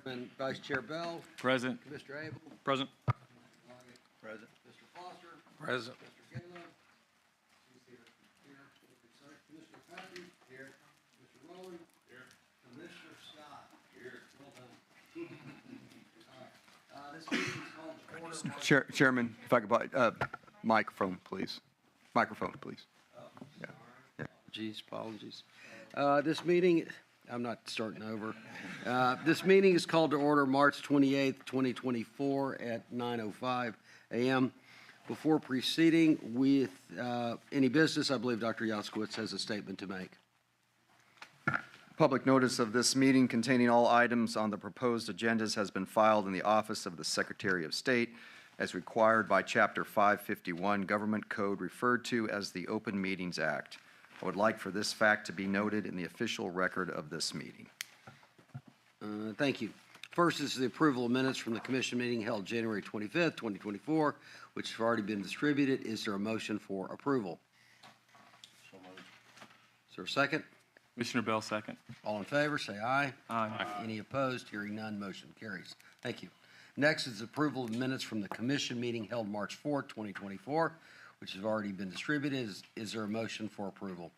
Chairman, Vice Chair Bell. Present. Commissioner Abel. Present. Present. Mr. Foster. Present. Mr. Gala. He's here. Sorry. Commissioner Patrick. Here. Mr. Rowland. Here. Commissioner Scott. Here. Well done. All right. This meeting is called to order. Chairman, if I could buy, microphone, please. Microphone, please. Yeah. Apologies. This meeting, I'm not starting over. This meeting is called to order March 28th, 2024 at 9:05 a.m. Before proceeding with any business, I believe Dr. Yaskowitz has a statement to make. Public notice of this meeting containing all items on the proposed agendas has been filed in the office of the Secretary of State as required by Chapter 551 Government Code, referred to as the Open Meetings Act. I would like for this fact to be noted in the official record of this meeting. Thank you. First is the approval of minutes from the commission meeting held January 25th, 2024, which have already been distributed. Is there a motion for approval? So moved. Is there a second? Commissioner Bell, second. All in favor, say aye. Aye. Any opposed? Hearing none, motion carries. Thank you. Next is approval of minutes from the commission meeting held March 4th, 2024, which has already been distributed. Is there a motion for approval?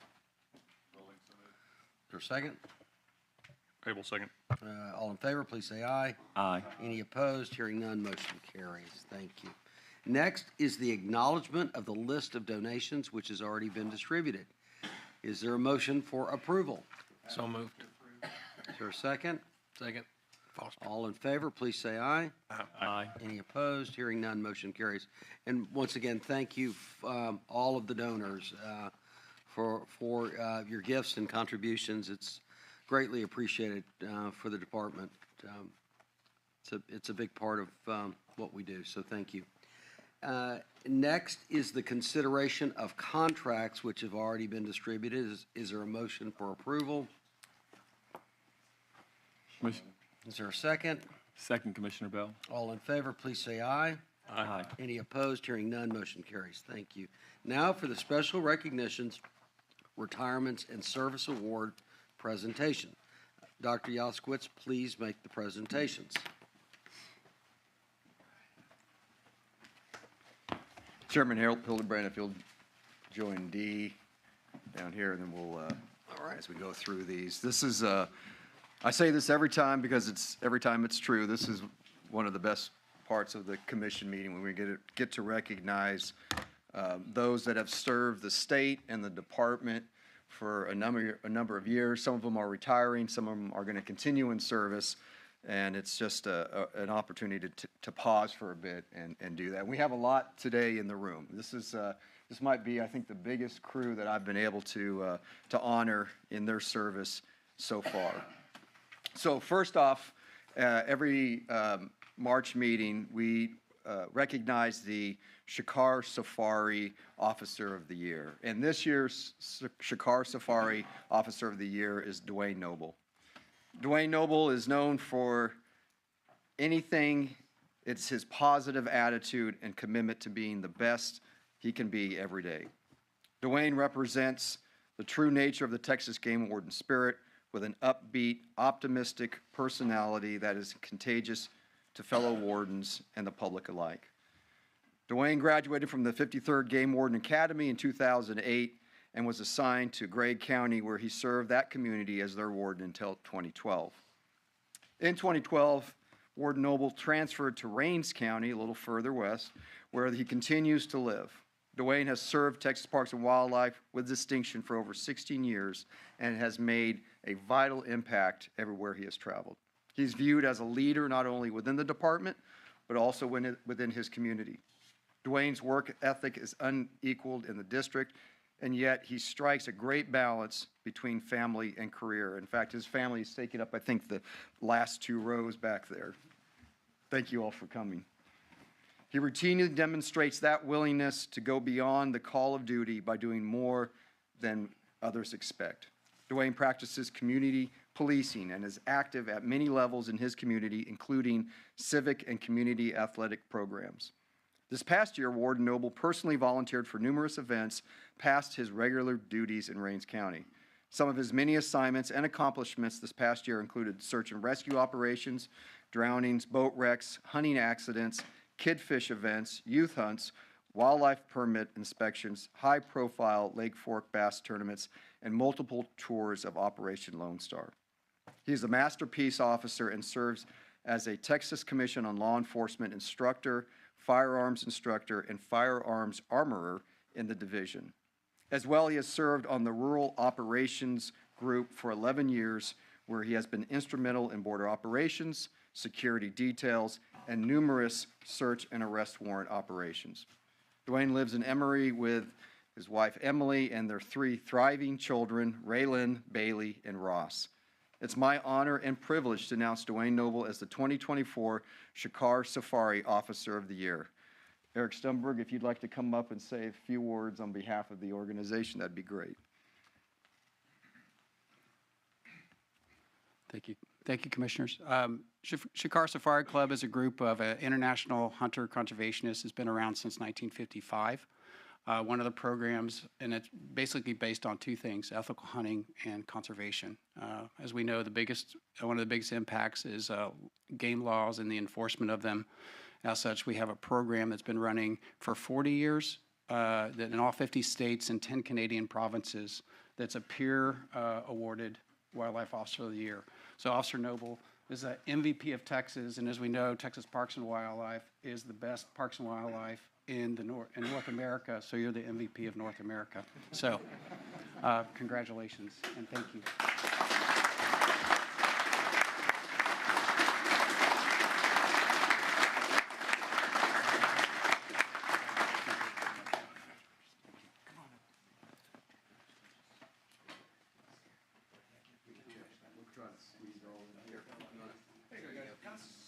Is there a second? Abel, second. All in favor, please say aye. Aye. Any opposed? Hearing none, motion carries. Thank you. Next is the acknowledgement of the list of donations, which has already been distributed. Is there a motion for approval? So moved. Is there a second? Second. Foster. All in favor, please say aye. Aye. Any opposed? Hearing none, motion carries. And once again, thank you, all of the donors, for your gifts and contributions. It's greatly appreciated for the department. It's a big part of what we do, so thank you. Next is the consideration of contracts which have already been distributed. Is there a motion for approval? Is there a second? Second, Commissioner Bell. All in favor, please say aye. Aye. Any opposed? Hearing none, motion carries. Thank you. Now for the special recognitions, retirements, and service award presentation. Dr. Yaskowitz, please make the presentations. Chairman Hildebrand, if you'll join D down here, and then we'll, all right, as we go through these. This is, I say this every time because every time it's true. This is one of the best parts of the commission meeting when we get to recognize those that have served the state and the department for a number of years. Some of them are retiring, some of them are going to continue in service, and it's just an opportunity to pause for a bit and do that. We have a lot today in the room. This might be, I think, the biggest crew that I've been able to honor in their service so far. So first off, every March meeting, we recognize the Shikar Safari Officer of the Year. And this year's Shikar Safari Officer of the Year is Dwayne Noble. Dwayne Noble is known for anything. It's his positive attitude and commitment to being the best he can be every day. Dwayne represents the true nature of the Texas Game Warden spirit, with an upbeat, optimistic personality that is contagious to fellow wardens and the public alike. Dwayne graduated from the 53rd Game Warden Academy in 2008 and was assigned to Gregg County, where he served that community as their warden until 2012. In 2012, Warden Noble transferred to Rains County, a little further west, where he continues to live. Dwayne has served Texas Parks and Wildlife with distinction for over 16 years and has made a vital impact everywhere he has traveled. He's viewed as a leader not only within the department, but also within his community. Dwayne's work ethic is unequaled in the district, and yet he strikes a great balance between family and career. In fact, his family is taking up, I think, the last two rows back there. Thank you all for coming. He routinely demonstrates that willingness to go beyond the call of duty by doing more than others expect. Dwayne practices community policing and is active at many levels in his community, including civic and community athletic programs. This past year, Warden Noble personally volunteered for numerous events past his regular duties in Rains County. Some of his many assignments and accomplishments this past year included search and rescue operations, drownings, boat wrecks, hunting accidents, kid fish events, youth hunts, wildlife permit inspections, high-profile Lake Fork bass tournaments, and multiple tours of Operation Lone Star. He is a Master Peace Officer and serves as a Texas Commission on Law Enforcement instructor, firearms instructor, and firearms armorer in the division. As well, he has served on the Rural Operations Group for 11 years, where he has been instrumental in border operations, security details, and numerous search and arrest warrant operations. Dwayne lives in Emory with his wife Emily and their 3 thriving children, Raylan, Bailey, and Ross. It's my honor and privilege to announce Dwayne Noble as the 2024 Shikar Safari Officer of the Year. Eric Stumberg, if you'd like to come up and say a few words on behalf of the organization, that'd be great. Thank you. Thank you, Commissioners. Shikar Safari Club is a group of international hunter conservationists. It's been around since 1955. One of the programs, and it's basically based on 2 things, ethical hunting and conservation. As we know, one of the biggest impacts is game laws and the enforcement of them. As such, we have a program that's been running for 40 years that in all 50 states and 10 Canadian provinces, that's a peer-awarded Wildlife Officer of the Year. So Officer Noble is an MVP of Texas, and as we know, Texas Parks and Wildlife is the best Parks and Wildlife in North America, so you're the MVP of North America. So congratulations, and thank you.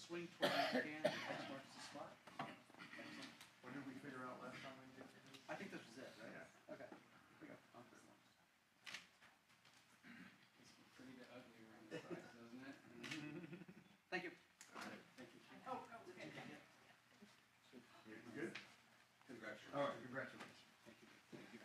Swing toward the can, that's marks the spot. What did we figure out last time we did? I think this was it, right? Yeah. Okay. Here we go. It's pretty ugly around the sides, doesn't it? Thank you. Thank you. Oh, okay. We good? Congratulations. All right, congratulations. Thank you.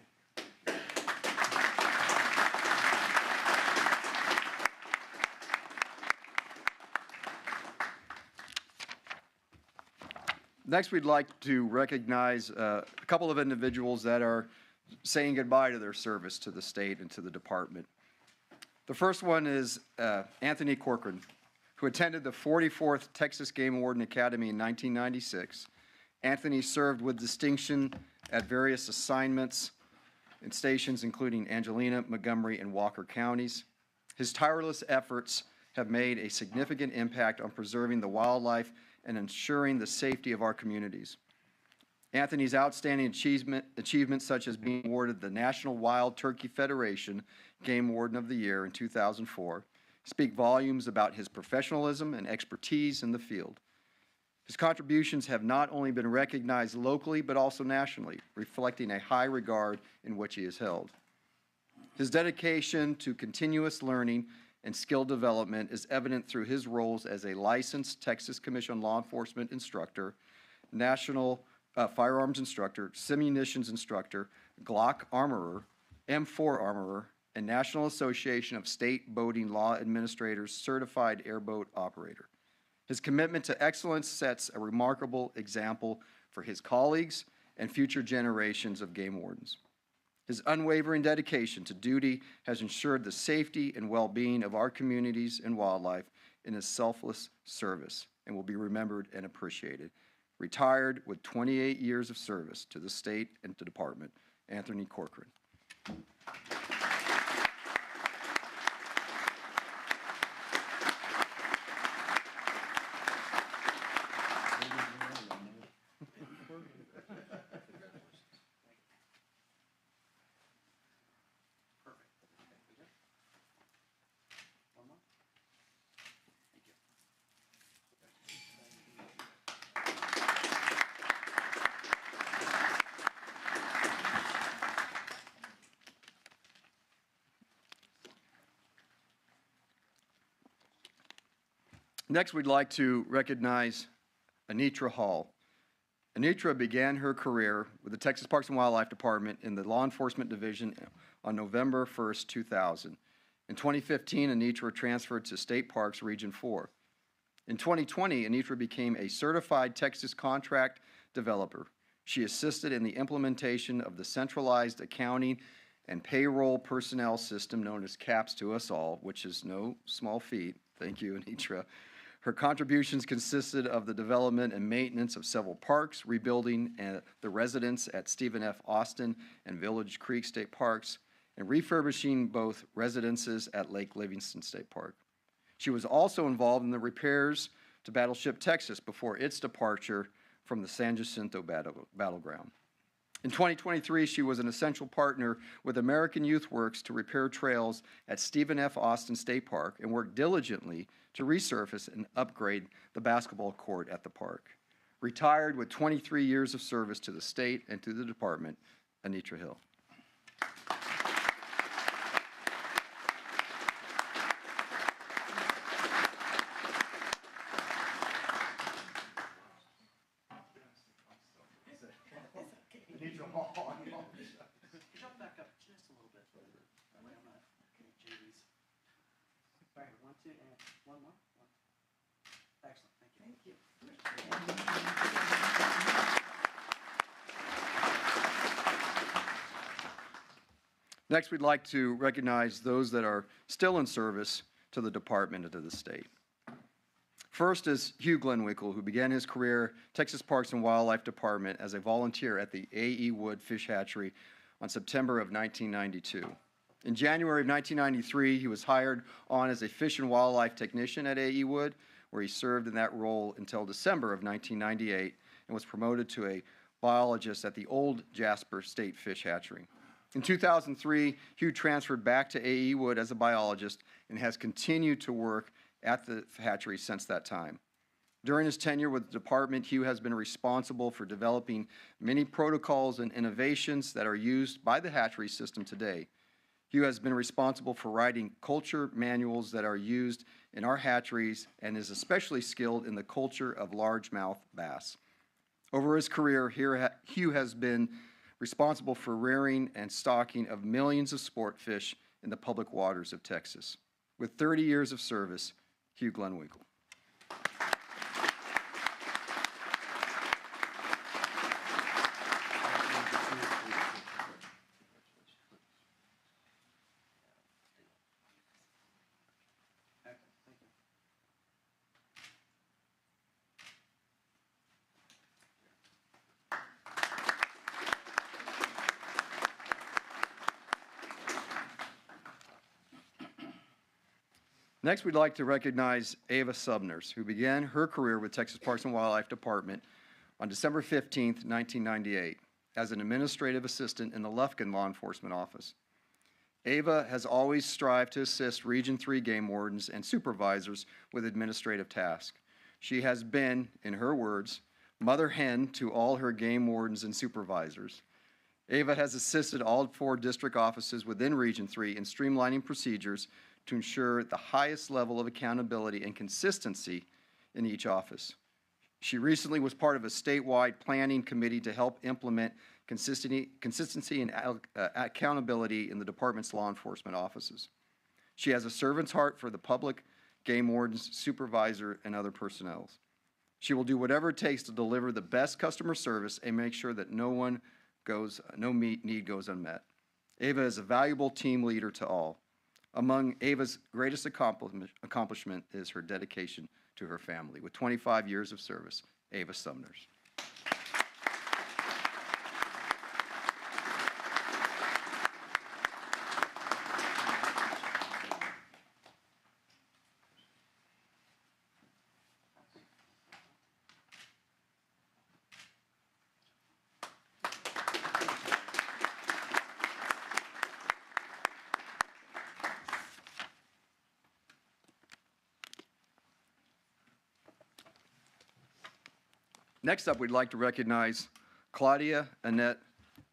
Next, we'd like to recognize a couple of individuals that are saying goodbye to their service to the state and to the department. The first one is Anthony Corcoran, who attended the 44th Texas Game Warden Academy in 1996. Anthony served with distinction at various assignments and stations, including Angelina, Montgomery, and Walker counties. His tireless efforts have made a significant impact on preserving the wildlife and ensuring the safety of our communities. Anthony's outstanding achievements, such as being awarded the National Wild Turkey Federation Game Warden of the Year in 2004, speak volumes about his professionalism and expertise in the field. His contributions have not only been recognized locally, but also nationally, reflecting a high regard in which he is held. His dedication to continuous learning and skill development is evident through his roles as a licensed Texas Commission on Law Enforcement instructor, national firearms instructor, simunitions instructor, Glock armorer, M4 armorer, and National Association of State Boating Law Administrators certified airboat operator. His commitment to excellence sets a remarkable example for his colleagues and future generations of game wardens. His unwavering dedication to duty has ensured the safety and well-being of our communities and wildlife in his selfless service and will be remembered and appreciated. Retired with 28 years of service to the state and the department, Anthony Corcoran. Next, we'd like to recognize Anitra Hall. Anitra began her career with the Texas Parks and Wildlife Department in the Law Enforcement Division on November 1st, 2000. In 2015, Anitra transferred to State Parks Region 4. In 2020, Anitra became a certified Texas contract developer. She assisted in the implementation of the centralized accounting and payroll personnel system known as CAPS to us all, which is no small feat. Thank you, Anitra. Her contributions consisted of the development and maintenance of several parks, rebuilding the residence at Stephen F. Austin and Village Creek State Parks, and refurbishing both residences at Lake Livingston State Park. She was also involved in the repairs to Battleship Texas before its departure from the San Jacinto battleground. In 2023, she was an essential partner with American Youth Works to repair trails at Stephen F. Austin State Park and worked diligently to resurface and upgrade the basketball court at the park. Retired with 23 years of service to the state and to the department, Anitra Hill. Jump back up just a little bit. That way I'm not JVs. All right, 1, 2, and 1 more. Excellent, thank you. Next, we'd like to recognize those that are still in service to the department and to the state. First is Hugh Glenwickle, who began his career Texas Parks and Wildlife Department as a volunteer at the A.E. Wood Fish Hatchery on September of 1992. In January of 1993, he was hired on as a fish and wildlife technician at A.E. Wood, where he served in that role until December of 1998 and was promoted to a biologist at the Old Jasper State Fish Hatchery. In 2003, Hugh transferred back to A.E. Wood as a biologist and has continued to work at the hatchery since that time. During his tenure with the department, Hugh has been responsible for developing many protocols and innovations that are used by the hatchery system today. Hugh has been responsible for writing culture manuals that are used in our hatcheries and is especially skilled in the culture of largemouth bass. Over his career, Hugh has been responsible for rearing and stocking of millions of sport fish in the public waters of Texas. With 30 years of service, Hugh Glenwickle. Next, we'd like to recognize Ava Subners, who began her career with Texas Parks and Wildlife Department on December 15, 1998, as an administrative assistant in the Lufkin Law Enforcement Office. Ava has always strived to assist Region 3 game wardens and supervisors with administrative tasks. She has been, in her words, mother hen to all her game wardens and supervisors. Ava has assisted all 4 district offices within Region 3 in streamlining procedures to ensure the highest level of accountability and consistency in each office. She recently was part of a statewide planning committee to help implement consistency and accountability in the department's law enforcement offices. She has a servant's heart for the public, game wardens, supervisor, and other personnel. She will do whatever it takes to deliver the best customer service and make sure that no need goes unmet. Ava is a valuable team leader to all. Among Ava's greatest accomplishment is her dedication to her family. With 25 years of service, Ava Sumners. Next up, we'd like to recognize Claudia Annette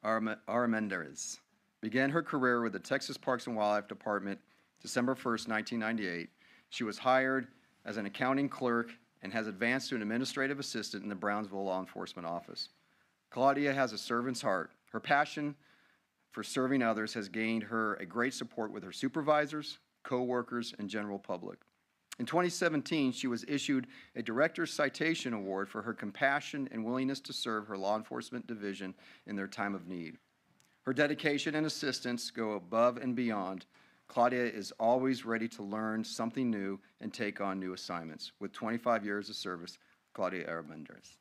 Armendariz. Began her career with the Texas Parks and Wildlife Department December 1st, 1998. She was hired as an accounting clerk and has advanced to an administrative assistant in the Brownsville Law Enforcement Office. Claudia has a servant's heart. Her passion for serving others has gained her a great support with her supervisors, co-workers, and general public. In 2017, she was issued a Director's Citation Award for her compassion and willingness to serve her law enforcement division in their time of need. Her dedication and assistance go above and beyond. Claudia is always ready to learn something new and take on new assignments. With 25 years of service, Claudia Armendariz.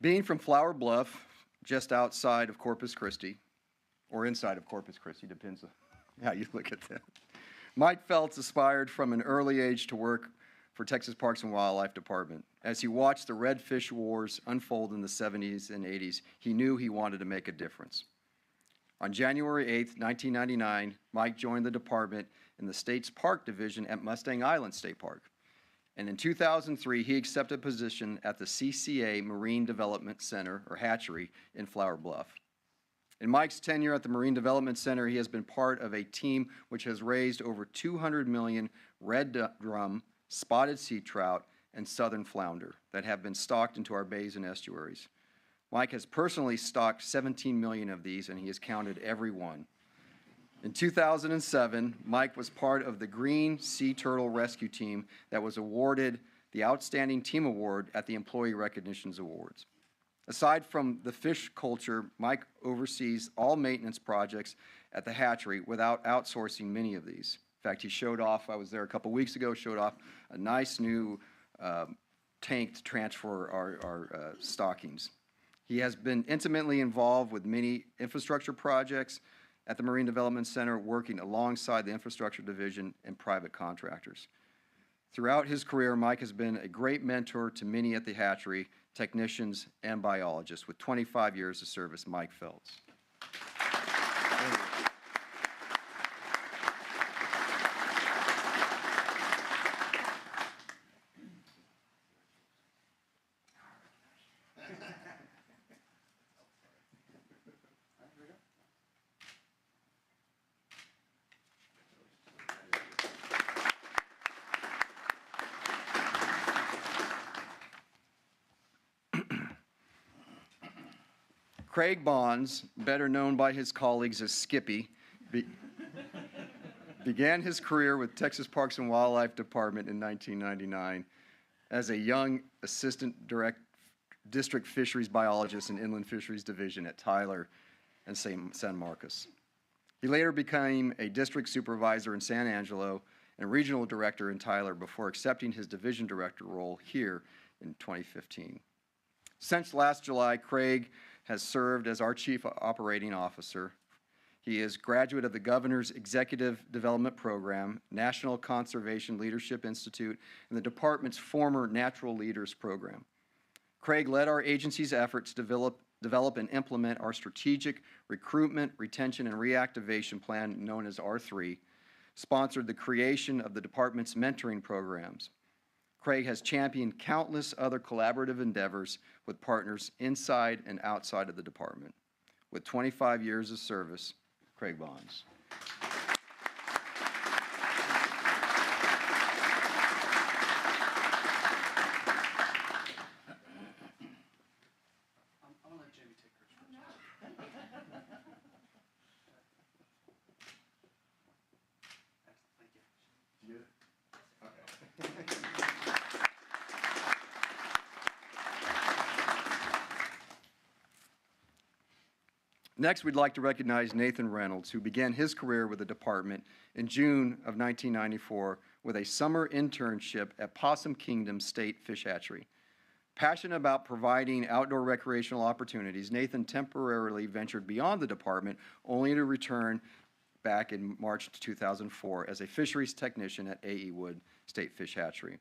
Being from Flower Bluff, just outside of Corpus Christi, or inside of Corpus Christi, depends on how you look at that, Mike Feltz aspired from an early age to work for Texas Parks and Wildlife Department. As he watched the redfish wars unfold in the 70s and 80s, he knew he wanted to make a difference. On January 8th, 1999, Mike joined the department in the state's park division at Mustang Island State Park. And in 2003, he accepted a position at the CCA Marine Development Center, or hatchery, in Flower Bluff. In Mike's tenure at the Marine Development Center, he has been part of a team which has raised over 200 million red drum, spotted sea trout, and southern flounder that have been stocked into our bays and estuaries. Mike has personally stocked 17 million of these, and he has counted every one. In 2007, Mike was part of the Green Sea Turtle Rescue Team that was awarded the Outstanding Team Award at the Employee Recognitions Awards. Aside from the fish culture, Mike oversees all maintenance projects at the hatchery without outsourcing many of these. In fact, he showed off, I was there a couple weeks ago, showed off a nice new tank to transfer our stockings. He has been intimately involved with many infrastructure projects at the Marine Development Center, working alongside the infrastructure division and private contractors. Throughout his career, Mike has been a great mentor to many at the hatchery, technicians, and biologists. With 25 years of service, Mike Feltz. Craig Bonds, better known by his colleagues as Skippy, began his career with Texas Parks and Wildlife Department in 1999 as a young assistant district fisheries biologist in Inland Fisheries Division at Tyler and San Marcos. He later became a district supervisor in San Angelo and regional director in Tyler before accepting his division director role here in 2015. Since last July, Craig has served as our Chief Operating Officer. He is graduate of the Governor's Executive Development Program, National Conservation Leadership Institute, and the department's former Natural Leaders Program. Craig led our agency's efforts to develop and implement our strategic recruitment, retention, and reactivation plan known as R3, sponsored the creation of the department's mentoring programs. Craig has championed countless other collaborative endeavors with partners inside and outside of the department. With 25 years of service, Craig Bonds. Next, we'd like to recognize Nathan Reynolds, who began his career with the department in June of 1994 with a summer internship at Possum Kingdom State Fish Hatchery. Passionate about providing outdoor recreational opportunities, Nathan temporarily ventured beyond the department, only to return back in March 2004 as a fisheries technician at A.E. Wood State Fish Hatchery.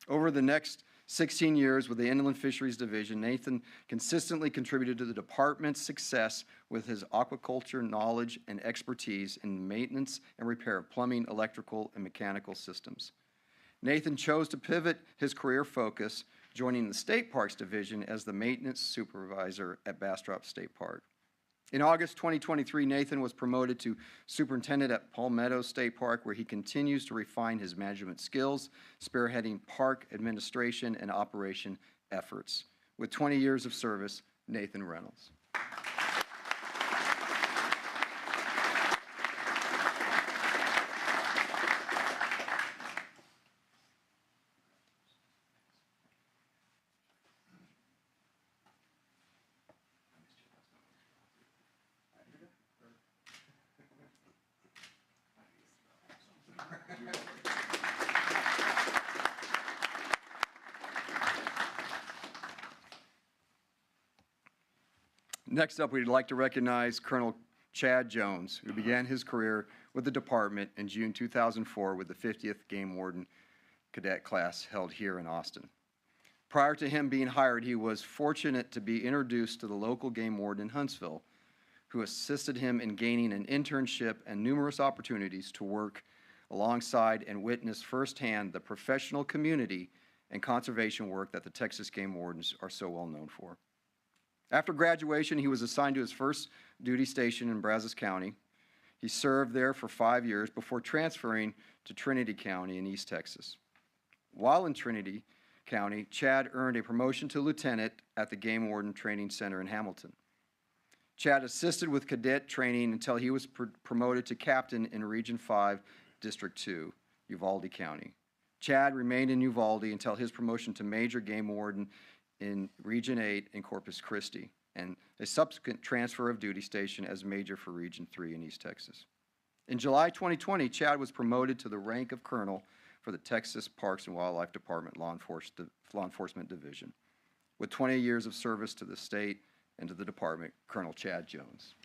Over the next 16 years with the Inland Fisheries Division, Nathan consistently contributed to the department's success with his aquaculture knowledge and expertise in maintenance and repair of plumbing, electrical, and mechanical systems. Nathan chose to pivot his career focus, joining the State Parks Division as the maintenance supervisor at Bastrop State Park. In August 2023, Nathan was promoted to superintendent at Palmetto State Park, where he continues to refine his management skills, spearheading park administration and operation efforts. With 20 years of service, Nathan Reynolds. Next up, we'd like to recognize Colonel Chad Jones, who began his career with the department in June 2004 with the 50th Game Warden Cadet class held here in Austin. Prior to him being hired, he was fortunate to be introduced to the local game warden in Huntsville, who assisted him in gaining an internship and numerous opportunities to work alongside and witness firsthand the professional community and conservation work that the Texas Game Wardens are so well known for. After graduation, he was assigned to his first duty station in Brazos County. He served there for 5 years before transferring to Trinity County in East Texas. While in Trinity County, Chad earned a promotion to lieutenant at the Game Warden Training Center in Hamilton. Chad assisted with cadet training until he was promoted to captain in Region 5, District 2, Uvalde County. Chad remained in Uvalde until his promotion to Major Game Warden in Region 8 in Corpus Christi, and a subsequent transfer of duty station as Major for Region 3 in East Texas. In July 2020, Chad was promoted to the rank of Colonel for the Texas Parks and Wildlife Department Law Enforcement Division. With 20 years of service to the state and to the department, Colonel Chad Jones.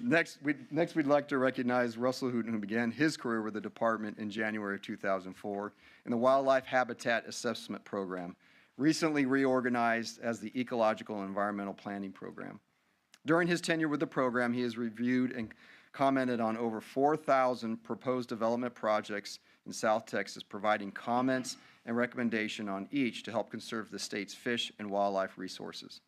Next, we'd like to recognize Russell Hooten, who began his career with the department in January of 2004 in the Wildlife Habitat Assessment Program, recently reorganized as the Ecological and Environmental Planning Program. During his tenure with the program, he has reviewed and commented on over 4,000 proposed development projects in South Texas, providing comments and recommendation on each to help conserve the state's fish and wildlife resources.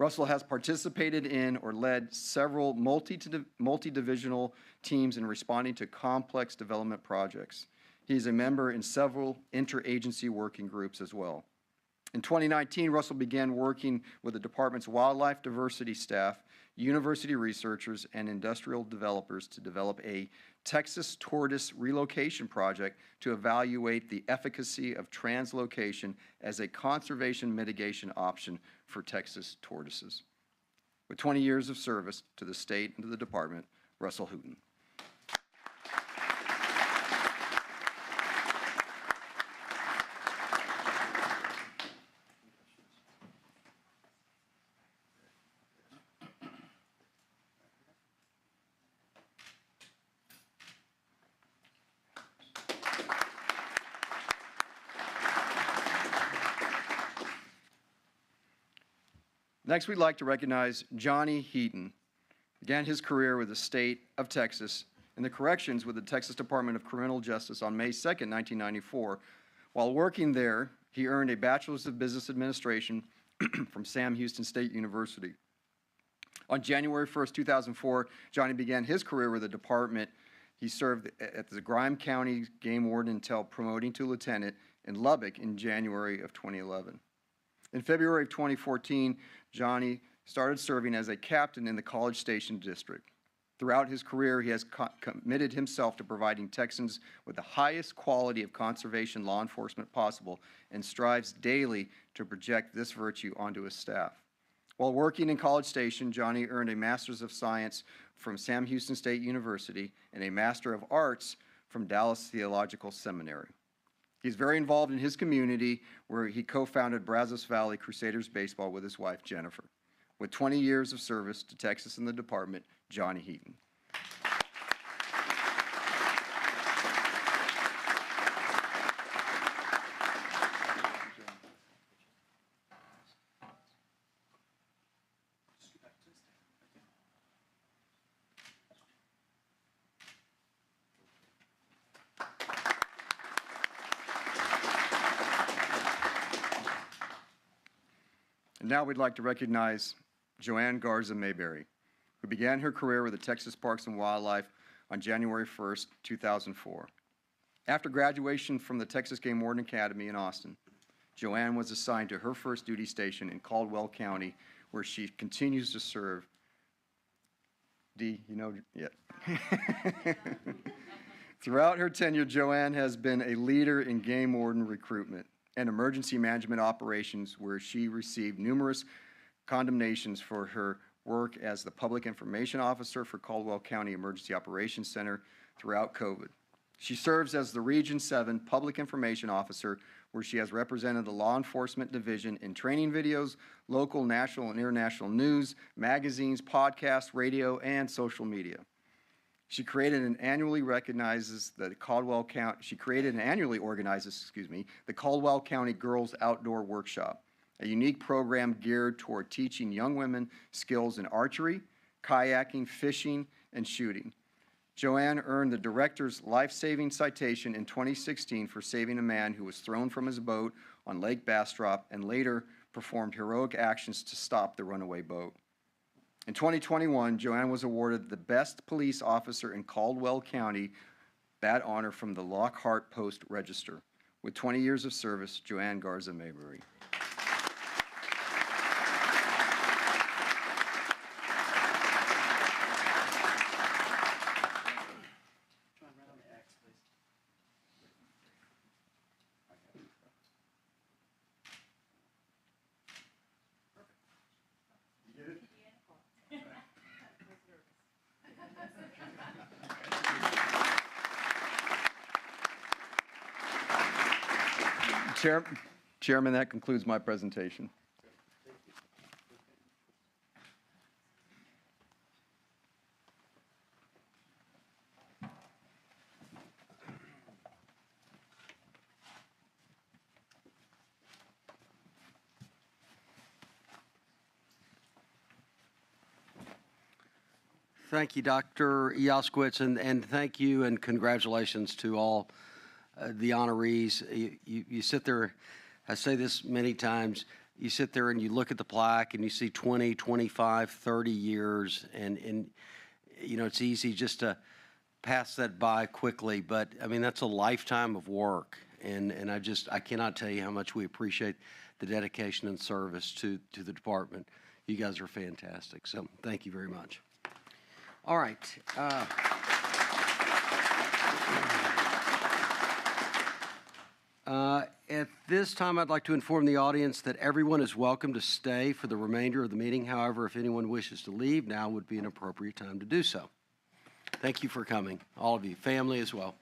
Russell has participated in or led several multi-divisional teams in responding to complex development projects. He is a member in several interagency working groups as well. In 2019, Russell began working with the department's wildlife diversity staff, university researchers, and industrial developers to develop a Texas tortoise relocation project to evaluate the efficacy of translocation as a conservation mitigation option for Texas tortoises. With 20 years of service to the state and to the department, Russell Hooten. Next, we'd like to recognize Johnny Heaton. Began his career with the state of Texas in the corrections with the Texas Department of Criminal Justice on May 2nd, 1994. While working there, he earned a Bachelor's of Business Administration from Sam Houston State University. On January 1st, 2004, Johnny began his career with the department. He served at the Grime County Game Warden until promoting to lieutenant in Lubbock in January of 2011. In February of 2014, Johnny started serving as a captain in the College Station District. Throughout his career, he has committed himself to providing Texans with the highest quality of conservation law enforcement possible and strives daily to project this virtue onto his staff. While working in College Station, Johnny earned a Master's of Science from Sam Houston State University and a Master of Arts from Dallas Theological Seminary. He's very involved in his community, where he co-founded Brazos Valley Crusaders Baseball with his wife, Jennifer. With 20 years of service to Texas in the department, Johnny Heaton. And now we'd like to recognize Joanne Garza Mayberry, who began her career with the Texas Parks and Wildlife on January 1st, 2004. After graduation from the Texas Game Warden Academy in Austin, Joanne was assigned to her first duty station in Caldwell County, where she continues to serve. Dee, you know, yeah. Throughout her tenure, Joanne has been a leader in game warden recruitment and emergency management operations, where she received numerous condemnations for her work as the public information officer for Caldwell County Emergency Operations Center throughout COVID. She serves as the Region 7 Public Information Officer, where she has represented the Law Enforcement Division in training videos, local, national, and international news, magazines, podcasts, radio, and social media. She created and annually organizes the Caldwell County Girls Outdoor Workshop, a unique program geared toward teaching young women skills in archery, kayaking, fishing, and shooting. Joanne earned the Director's Life-Saving Citation in 2016 for saving a man who was thrown from his boat on Lake Bastrop, and later performed heroic actions to stop the runaway boat. In 2021, Joanne was awarded the Best Police Officer in Caldwell County, that honor from the Lockhart Post-Register. With 20 years of service, Joanne Garza Mayberry. Chairman, that concludes my presentation. Thank you, Dr. Jaskowitz, and thank you and congratulations to all the honorees. You sit there, I say this many times, you sit there and you look at the plaque and you see 20, 25, 30 years, and you know, it's easy just to pass that by quickly, but I mean, that's a lifetime of work, and I cannot tell you how much we appreciate the dedication and service to the department. You guys are fantastic, so thank you very much. All right. At this time, I'd like to inform the audience that everyone is welcome to stay for the remainder of the meeting. However, if anyone wishes to leave, now would be an appropriate time to do so. Thank you for coming, all of you, family as well.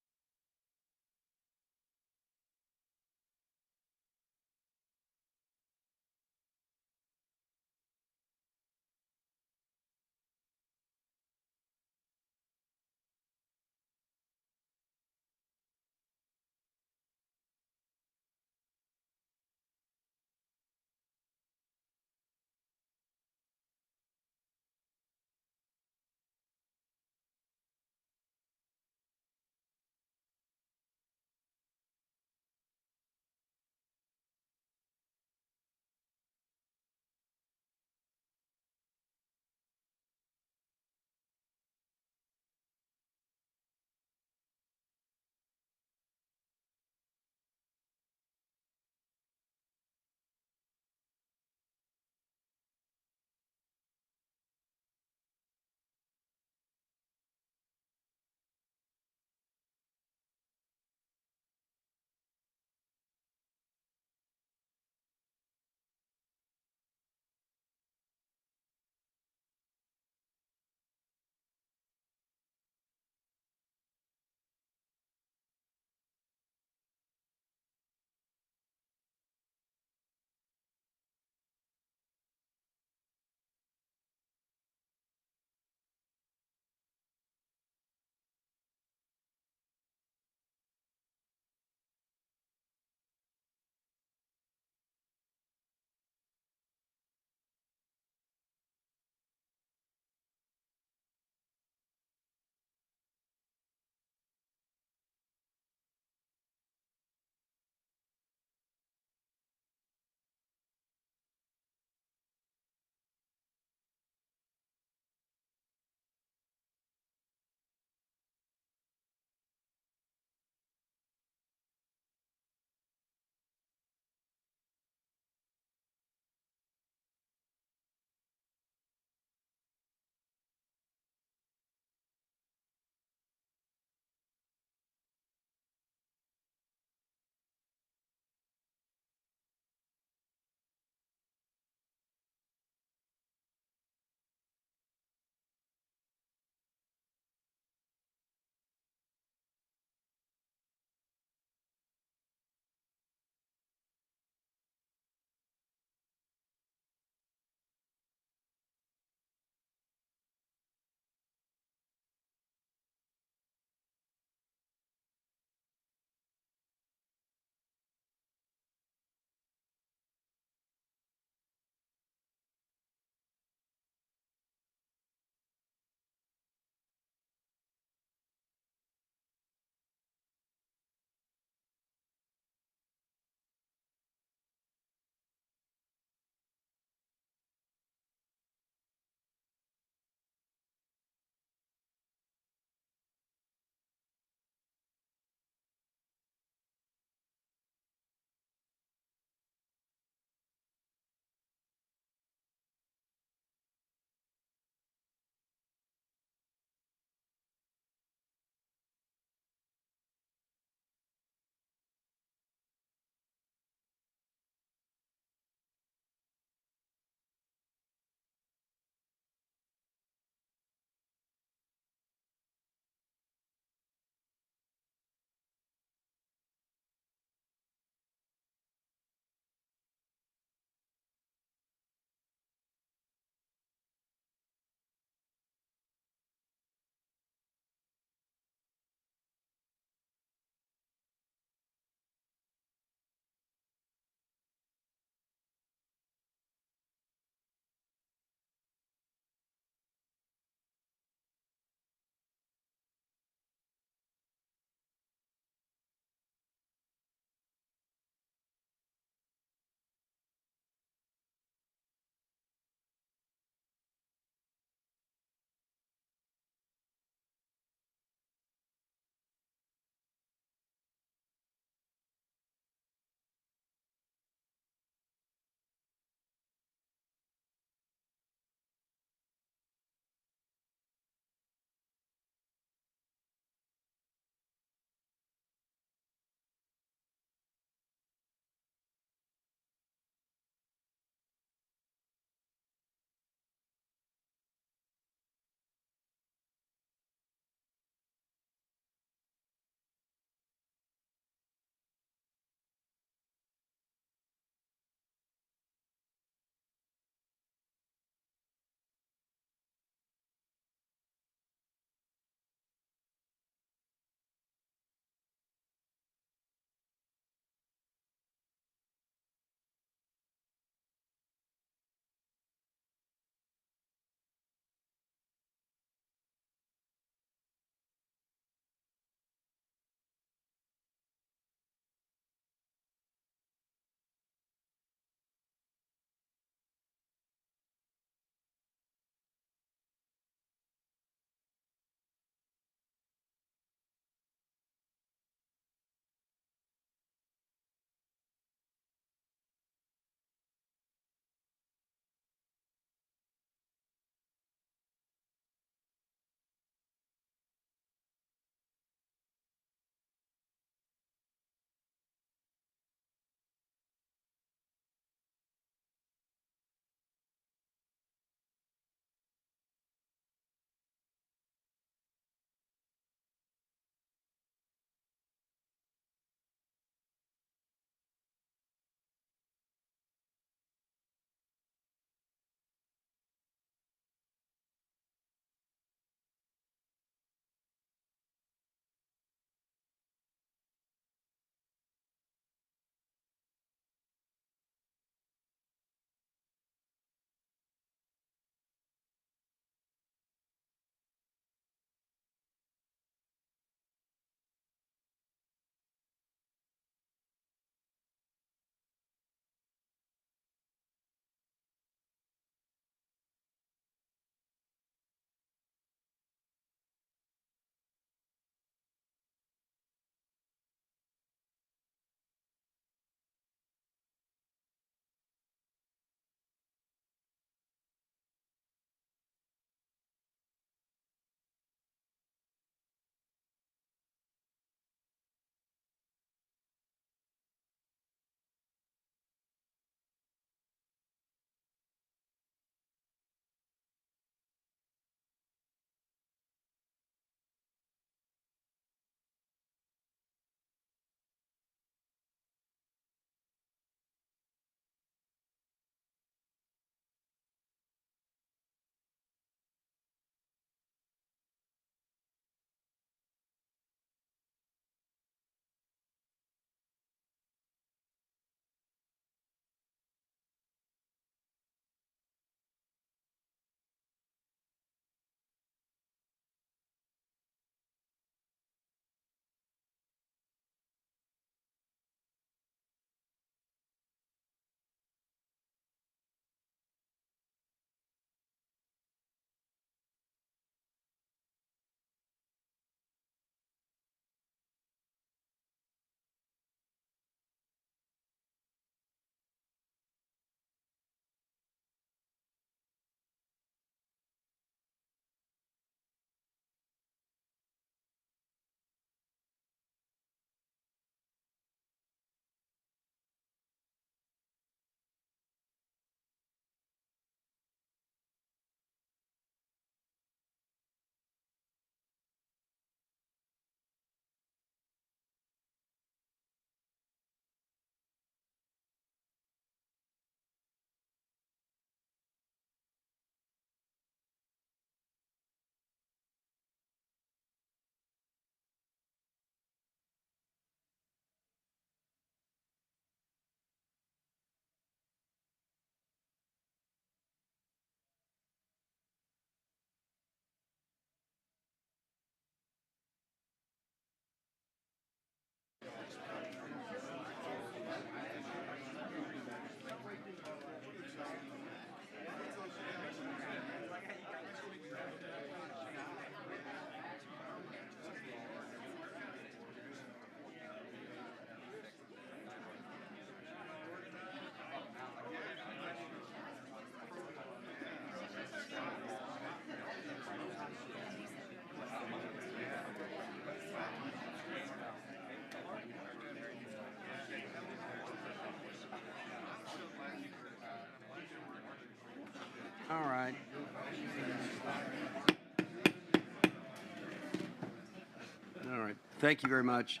All right, thank you very much.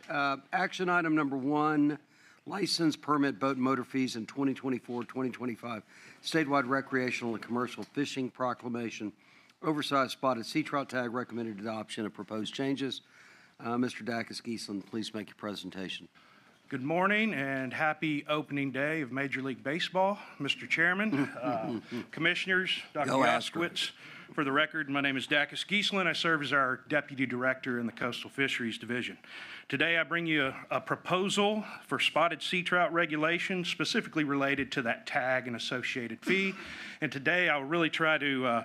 Action item number 1, license, permit, boat and motor fees in 2024-2025, statewide recreational and commercial fishing proclamation, oversized spotted sea trout tag, recommended adoption of proposed changes. Mr. Dacus-Geeslin, please make your presentation. Good morning and happy opening day of Major League Baseball, Mr. Chairman, Commissioners, Dr. Go Asker. Yaskowitz. For the record, my name is Dacus-Geeslin. I serve as our Deputy Director in the Coastal Fisheries Division. Today I bring you a proposal for spotted sea trout regulations specifically related to that tag and associated fee. And today I'll really try to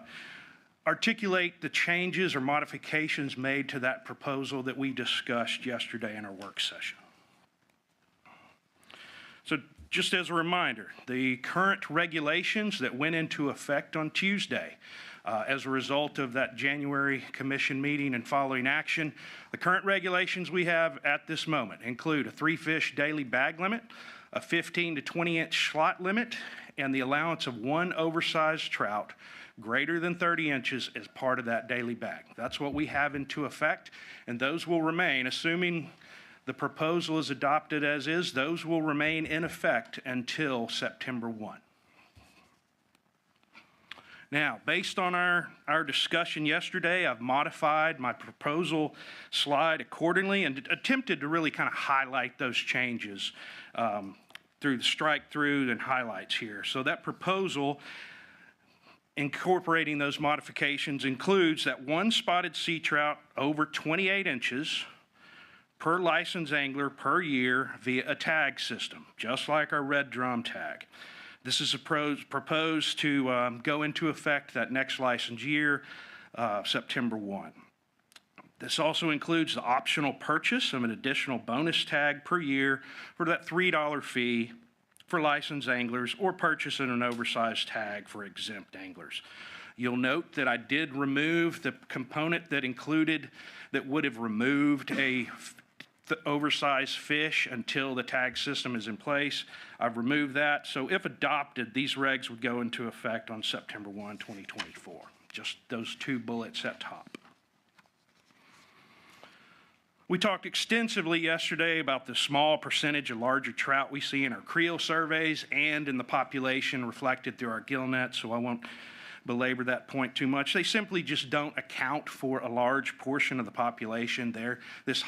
articulate the changes or modifications made to that proposal that we discussed yesterday in our work session. So just as a reminder, the current regulations that went into effect on Tuesday as a result of that January commission meeting and following action, the current regulations we have at this moment include a 3-fish daily bag limit, a 15 to 20 inch slot limit, and the allowance of 1 oversized trout greater than 30 inches as part of that daily bag. That's what we have into effect, and those will remain, assuming the proposal is adopted as is, those will remain in effect until September 1. Now, based on our discussion yesterday, I've modified my proposal slide accordingly and attempted to really kind of highlight those changes through the strike through and highlights here. So that proposal incorporating those modifications includes that 1 spotted sea trout over 28 inches per licensed angler per year via a tag system, just like our red drum tag. This is proposed to go into effect that next license year, September 1. This also includes the optional purchase of an additional bonus tag per year for that $3 fee for licensed anglers, or purchasing an oversized tag for exempt anglers. You'll note that I did remove the component that would have removed a oversized fish until the tag system is in place. I've removed that, so if adopted, these regs would go into effect on September 1, 2024. Just those 2 bullets at top. We talked extensively yesterday about the small percentage of larger trout we see in our creel surveys and in the population reflected through our gill net, so I won't belabor that point too much. They simply just don't account for a large portion of the population there. This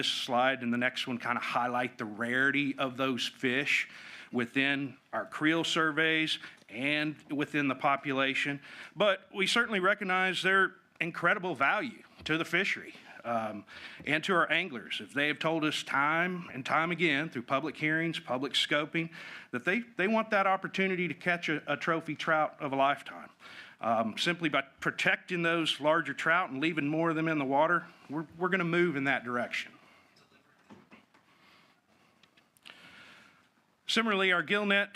slide and the next one kind of highlight the rarity of those fish within our creel surveys and within the population. But we certainly recognize their incredible value to the fishery. And to our anglers, if they have told us time and time again through public hearings, public scoping, that they want that opportunity to catch a trophy trout of a lifetime. Simply by protecting those larger trout and leaving more of them in the water, we're going to move in that direction. Similarly, our gill net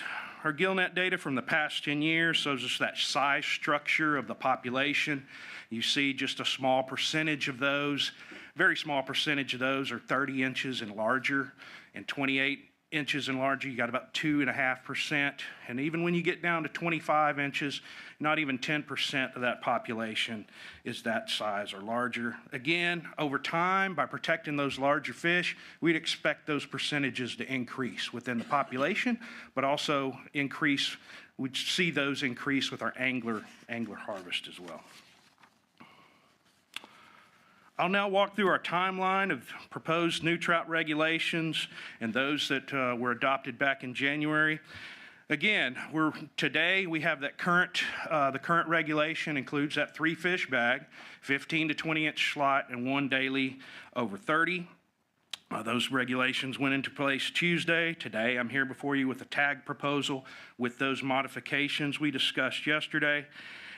data from the past 10 years shows us that size structure of the population. You see just a small percentage of those, very small percentage of those are 30 inches and larger, and 28 inches and larger, you got about 2.5%. And even when you get down to 25 inches, not even 10% of that population is that size or larger. Again, over time, by protecting those larger fish, we'd expect those percentages to increase within the population, but also we'd see those increase with our angler harvest as well. I'll now walk through our timeline of proposed new trout regulations and those that were adopted back in January. Again, today we have that the current regulation includes that 3-fish bag, 15 to 20 inch slot, and 1 daily over 30. Those regulations went into place Tuesday. Today I'm here before you with a tag proposal with those modifications we discussed yesterday.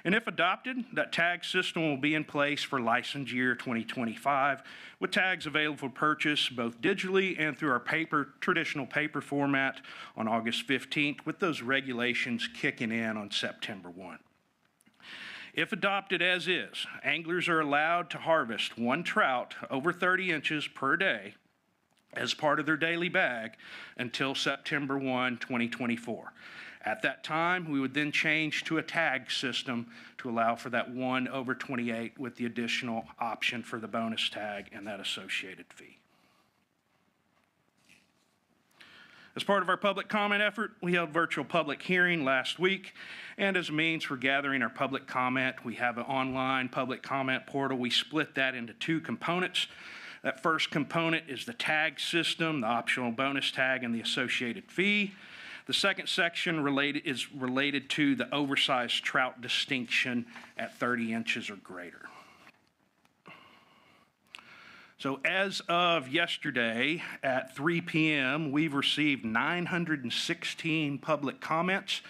And if adopted, that tag system will be in place for license year 2025, with tags available for purchase both digitally and through our traditional paper format on August 15th, with those regulations kicking in on September 1. If adopted as is, anglers are allowed to harvest 1 trout over 30 inches per day as part of their daily bag until September 1, 2024. At that time, we would then change to a tag system to allow for that 1/28 with the additional option for the bonus tag and that associated fee. As part of our public comment effort, we held virtual public hearing last week, and as a means for gathering our public comment, we have an online public comment portal. We split that into two components. That first component is the tag system, the optional bonus tag, and the associated fee. The second section is related to the oversized trout distinction at 30 inches or greater. So as of yesterday at 3 p.m., we've received 916 public comments.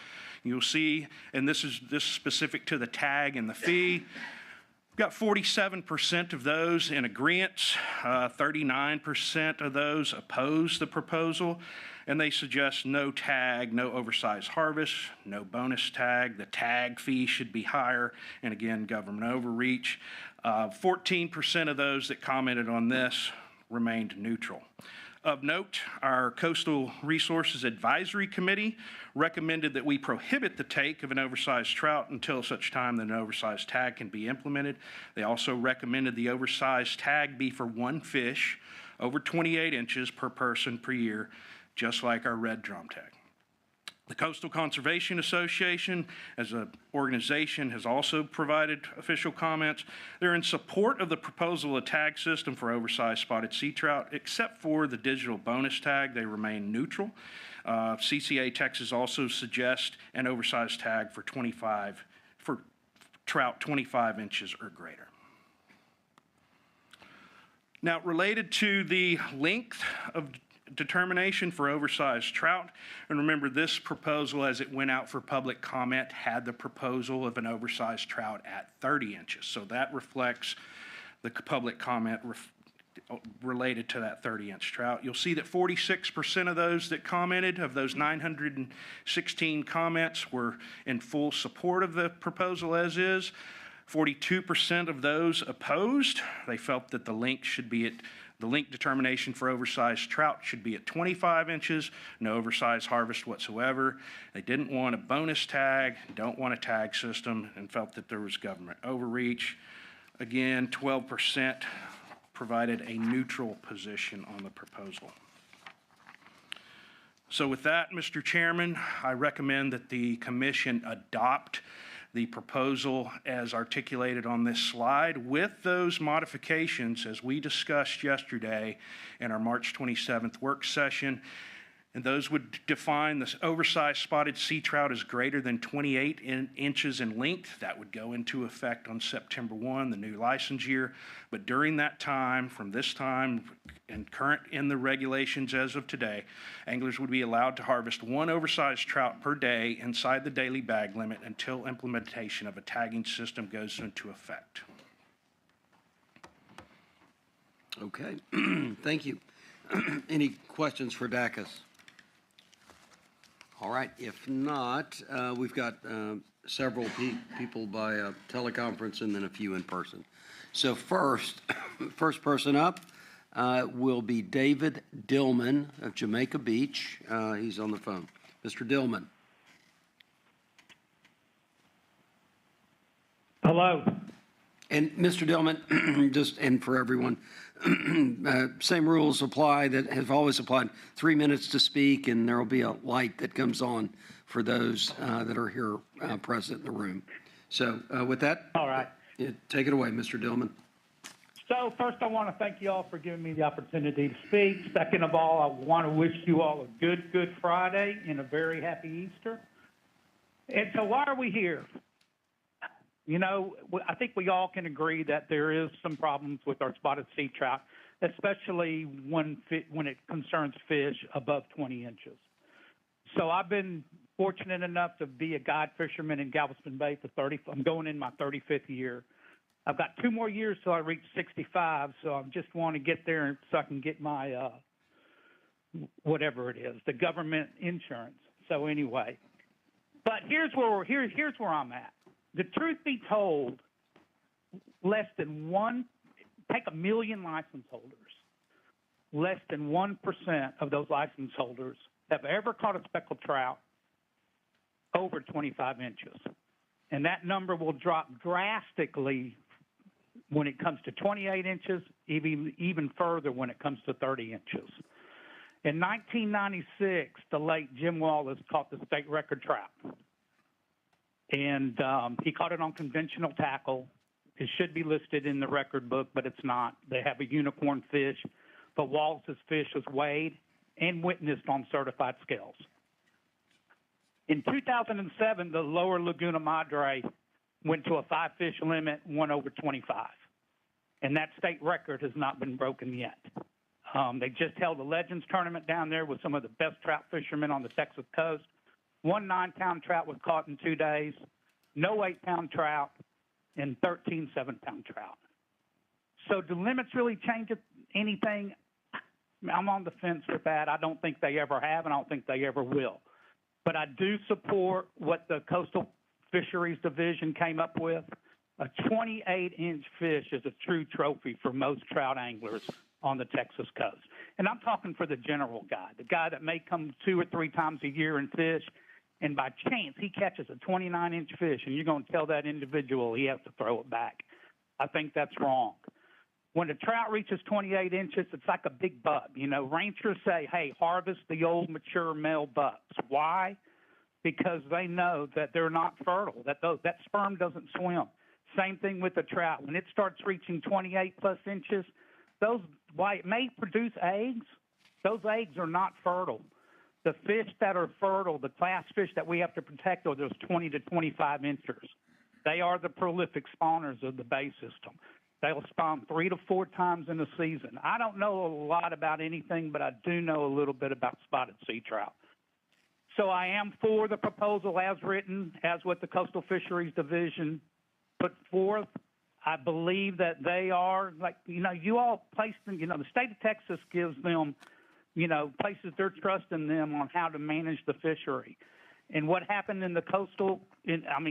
You'll see, and this is specific to the tag and the fee. We've got 47% of those in agreement, 39% of those oppose the proposal, and they suggest no tag, no oversized harvest, no bonus tag. The tag fee should be higher, and again, government overreach. 14% of those that commented on this remained neutral. Of note, our Coastal Resources Advisory Committee recommended that we prohibit the take of an oversized trout until such time that an oversized tag can be implemented. They also recommended the oversized tag be for one fish over 28 inches per person per year, just like our red drum tag. The Coastal Conservation Association, as an organization, has also provided official comments. They're in support of the proposal of tag system for oversized spotted sea trout, except for the digital bonus tag. They remain neutral. CCA Texas also suggests an oversized tag for trout 25 inches or greater. Now, related to the length of determination for oversized trout, and remember this proposal as it went out for public comment had the proposal of an oversized trout at 30 inches. So that reflects the public comment related to that 30-inch trout. You'll see that 46% of those that commented, of those 916 comments, were in full support of the proposal as is. 42% of those opposed. They felt that the length determination for oversized trout should be at 25 inches, no oversized harvest whatsoever. They didn't want a bonus tag, don't want a tag system, and felt that there was government overreach. Again, 12% provided a neutral position on the proposal. So with that, Mr. Chairman, I recommend that the commission adopt the proposal as articulated on this slide with those modifications as we discussed yesterday in our March 27th work session. And those would define this oversized spotted sea trout as greater than 28 inches in length. That would go into effect on September 1, the new license year. But during that time, from this time and current in the regulations as of today, anglers would be allowed to harvest one oversized trout per day inside the daily bag limit until implementation of a tagging system goes into effect. Okay, thank you. Any questions for Dacus? All right, if not, we've got several people by teleconference and then a few in person. So first person up will be David Dillman of Jamaica Beach. He's on the phone. Mr. Dillman. Hello. And Mr. Dillman, just and for everyone, same rules apply that have always applied. 3 minutes to speak, and there will be a light that comes on for those that are here present in the room. So with that, all right, take it away, Mr. Dillman. So first, I want to thank you all for giving me the opportunity to speak. Second of all, I want to wish you all a good Friday and a very happy Easter. And so why are we here? You know, I think we all can agree that there is some problems with our spotted sea trout, especially when it concerns fish above 20 inches. So I've been fortunate enough to be a guide fisherman in Galveston Bay for I'm going in my 35th year. I've got 2 more years till I reach 65, so I just want to get there so I can get my, whatever it is, the government insurance. So anyway, but here's where I'm at. The truth be told, take 1 million license holders. Less than 1% of those license holders have ever caught a speckled trout over 25 inches. And that number will drop drastically when it comes to 28 inches, even further when it comes to 30 inches. In 1996, the late Jim Wallace caught the state record trout. And he caught it on conventional tackle. It should be listed in the record book, but it's not. They have a unicorn fish, but Wallace's fish was weighed and witnessed on certified scales. In 2007, the lower Laguna Madre went to a 5-fish limit, 1 over 25. And that state record has not been broken yet. They just held a Legends tournament down there with some of the best trout fishermen on the Texas coast. 1 9-pound trout was caught in 2 days, no 8-pound trout, and 13 7-pound trout. So do limits really change anything? I'm on the fence with that. I don't think they ever have, and I don't think they ever will. But I do support what the Coastal Fisheries Division came up with. A 28-inch fish is a true trophy for most trout anglers on the Texas coast. And I'm talking for the general guy, the guy that may come 2 or 3 times a year and fish, and by chance he catches a 29-inch fish, and you're going to tell that individual he has to throw it back. I think that's wrong. When the trout reaches 28 inches, it's like a big buck. You know, ranchers say, hey, harvest the old mature male bucks. Why? Because they know that they're not fertile, that sperm doesn't swim. Same thing with the trout. When it starts reaching 28-plus inches, while it may produce eggs, those eggs are not fertile. The fish that are fertile, the class fish that we have to protect, are those 20 to 25 inches. They are the prolific spawners of the bay system. They'll spawn 3 to 4 times in a season. I don't know a lot about anything, but I do know a little bit about spotted sea trout. So I am for the proposal as written, as what the Coastal Fisheries Division put forth. I believe that they are, like, you all placed them, the state of Texas gives them, places their trust in them on how to manage the fishery. And what happened in the